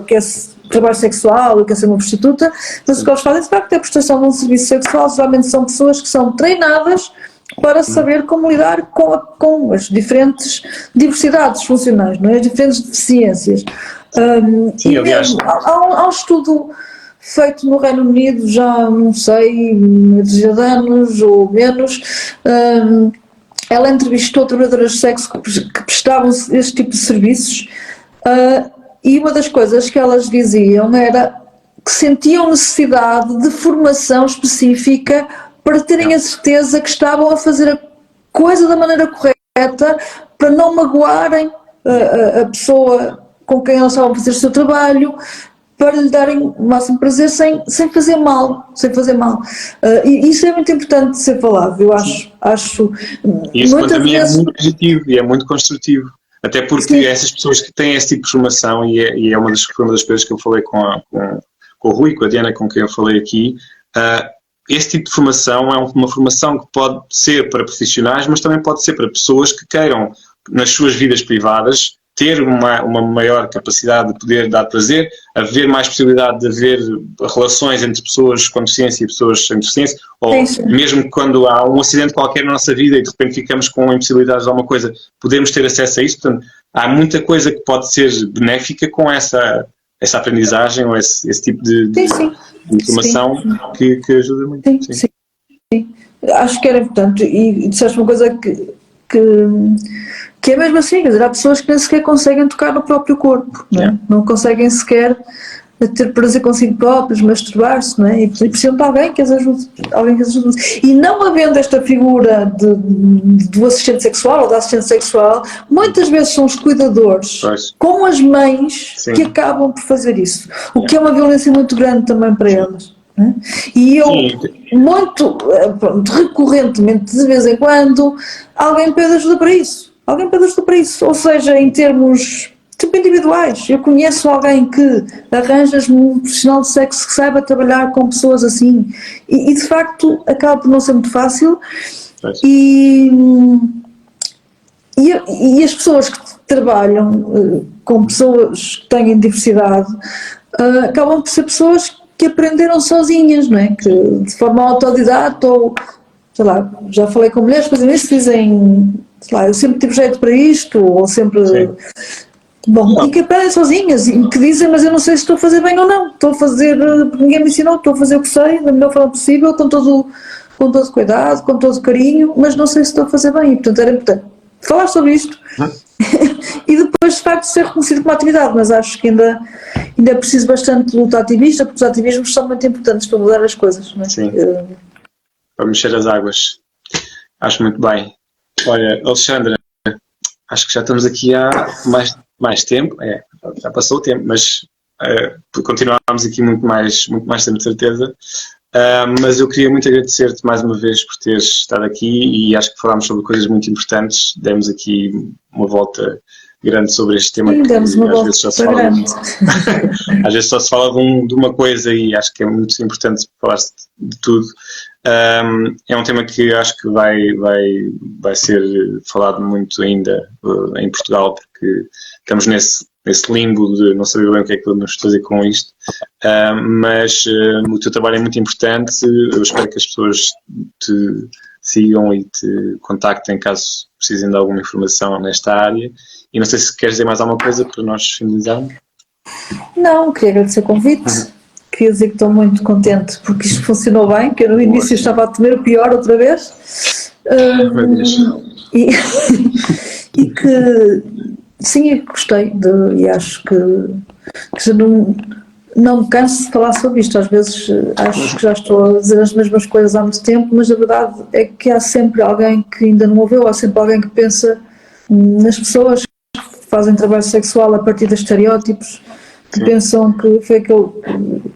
trabalho sexual, o que é ser uma prostituta, mas o que eles fazem de facto é a prestação de um serviço sexual, geralmente são pessoas que são treinadas para saber como lidar com as diferentes diversidades funcionais, não é? As diferentes deficiências.
Sim, aliás,
há um estudo feito no Reino Unido, já não sei, de anos ou menos, ela entrevistou trabalhadoras de sexo que prestavam este tipo de serviços, e uma das coisas que elas diziam era que sentiam necessidade de formação específica para terem a certeza que estavam a fazer a coisa da maneira correta, para não magoarem a pessoa com quem elas estavam a fazer o seu trabalho, para lhe darem o máximo prazer sem fazer mal. E isso é muito importante de ser falado, eu acho.
Isso para mim é muito positivo e é muito construtivo. Até porque essas pessoas que têm esse tipo de formação, e é uma das coisas que eu falei com o Rui, com a Diana, com quem eu falei aqui, esse tipo de formação é uma formação que pode ser para profissionais, mas também pode ser para pessoas que queiram, nas suas vidas privadas, ter uma maior capacidade de poder dar prazer, haver mais possibilidade de haver relações entre pessoas com deficiência e pessoas sem deficiência, ou mesmo quando há um acidente qualquer na nossa vida e de repente ficamos com impossibilidades de alguma coisa, podemos ter acesso a isso. Portanto, há muita coisa que pode ser benéfica com essa aprendizagem ou esse tipo de informação que ajuda muito.
Sim. Acho que era importante, e disseste uma coisa que é mesmo assim, quer dizer, há pessoas que nem sequer conseguem tocar no próprio corpo, não é? Não conseguem sequer ter prazer consigo próprios, masturbar-se, não é? E precisam de alguém que as ajude, E não havendo esta figura do assistente sexual ou da assistente sexual, muitas vezes são os cuidadores, com as mães, que acabam por fazer isso, o que é uma violência muito grande também para elas. E eu, muito recorrentemente, de vez em quando, alguém pede ajuda para isso. Ou seja, em termos tipo individuais. Eu conheço alguém que arranja-me um profissional de sexo que saiba trabalhar com pessoas assim. E de facto acaba por não ser muito fácil. E as pessoas que trabalham com pessoas que têm diversidade acabam por ser pessoas que aprenderam sozinhas, não é? Que de forma autodidata ou, sei lá, já falei com mulheres que fazem isso, dizem, sei lá, eu sempre tive jeito para isto, ou sempre... Sim. Bom, e que aprendem sozinhas, e que dizem, mas eu não sei se estou a fazer bem ou não, estou a fazer, porque ninguém me ensinou, estou a fazer o que sei, da melhor forma possível, com todo cuidado, com todo carinho, mas não sei se estou a fazer bem, e portanto era importante falar sobre isto, e depois de facto ser reconhecido como atividade, mas acho que ainda é preciso bastante luta ativista, porque os ativismos são muito importantes para mudar as coisas, não é?
Sim, para mexer as águas, acho muito bem. Olha, Alexandra, acho que já estamos aqui há mais tempo, já passou o tempo, mas continuámos aqui muito mais tempo de certeza, mas eu queria muito agradecer-te mais uma vez por teres estado aqui e acho que falámos sobre coisas muito importantes, demos aqui uma volta grande sobre este tema. Sim, que às vezes só se fala às vezes só se fala de uma coisa e acho que é muito importante falar de tudo. É um tema que acho que vai ser falado muito ainda em Portugal, porque estamos nesse limbo de não saber bem o que é que vamos fazer com isto, mas o teu trabalho é muito importante. Eu espero que as pessoas te sigam e te contactem caso precisem de alguma informação nesta área. E não sei se queres dizer mais alguma coisa para nós finalizarmos.
Não, queria agradecer o convite. Queria dizer que estou muito contente porque isto funcionou bem, que eu no início estava a temer o pior outra vez. E que sim, eu gostei e acho que já não me canso de falar sobre isto. Às vezes acho que já estou a dizer as mesmas coisas há muito tempo, mas a verdade é que há sempre alguém que ainda não ouviu, há sempre alguém que pensa nas pessoas que fazem trabalho sexual a partir de estereótipos, que pensam que foi aquele...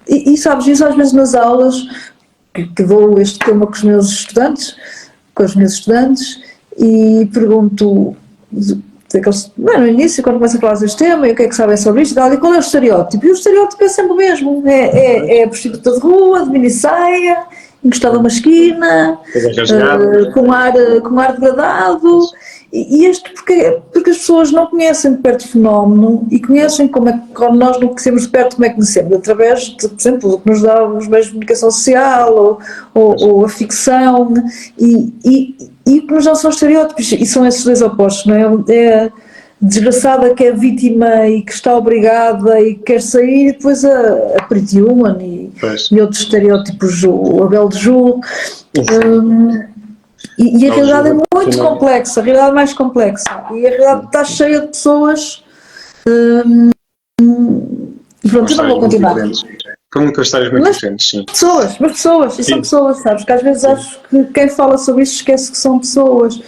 E sabes, isso às vezes nas aulas, que dou este tema com as minhas estudantes, e pergunto... no início, quando começo a falar deste tema, e o que é que sabem sobre isto, e qual é o estereótipo? E o estereótipo é sempre o mesmo, é a prostituta de rua, de minissaia, encostada a uma esquina, com ar degradado, e porque as pessoas não conhecem de perto o fenómeno e conhecem como nós não conhecemos de perto como é que conhecemos, através de, por exemplo, do que nos dá os meios de comunicação social ou a ficção, e que nos dão são estereótipos, e são esses dois opostos, não é? É desgraçada que é vítima e que está obrigada e que quer sair, e depois a Pretty Woman e outros estereótipos, o Abel de Ju. E a realidade é muito complexa, a realidade é mais complexa, e a realidade está cheia de pessoas. Pronto, eu não vou continuar.
Com histórias muito diferentes, sim.
Pessoas, e são pessoas, sabes? Que às vezes acho que quem fala sobre isso esquece que são pessoas,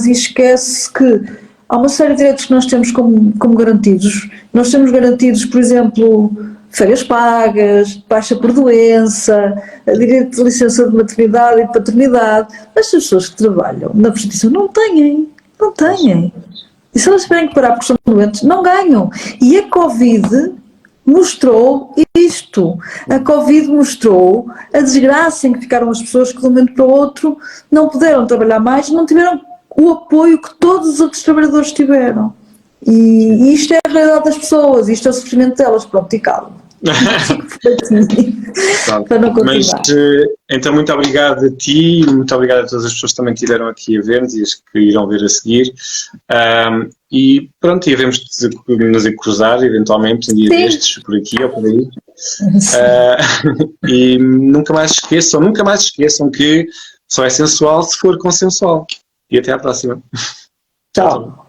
e esquece que há uma série de direitos que nós temos como garantidos. Nós temos garantidos, por exemplo, férias pagas, baixa por doença, direito de licença de maternidade e de paternidade, mas as pessoas que trabalham na prostituição não têm. E se elas tiverem que parar porque são doentes, não ganham. E a Covid mostrou isto. A Covid mostrou a desgraça em que ficaram as pessoas que de um momento para o outro não puderam trabalhar mais, não tiveram o apoio que todos os outros trabalhadores tiveram. E isto é a realidade das pessoas, isto é o sofrimento delas, pronto, e calma. Para não continuar.
Mas, então, muito obrigado a ti e muito obrigado a todas as pessoas que também estiveram aqui a ver-nos e as que irão ver a seguir. E pronto, e havemos de nos cruzar eventualmente um dia destes, por aqui ou por aí. E nunca mais esqueçam que só é sensual se for consensual. E até à próxima.
Tchau.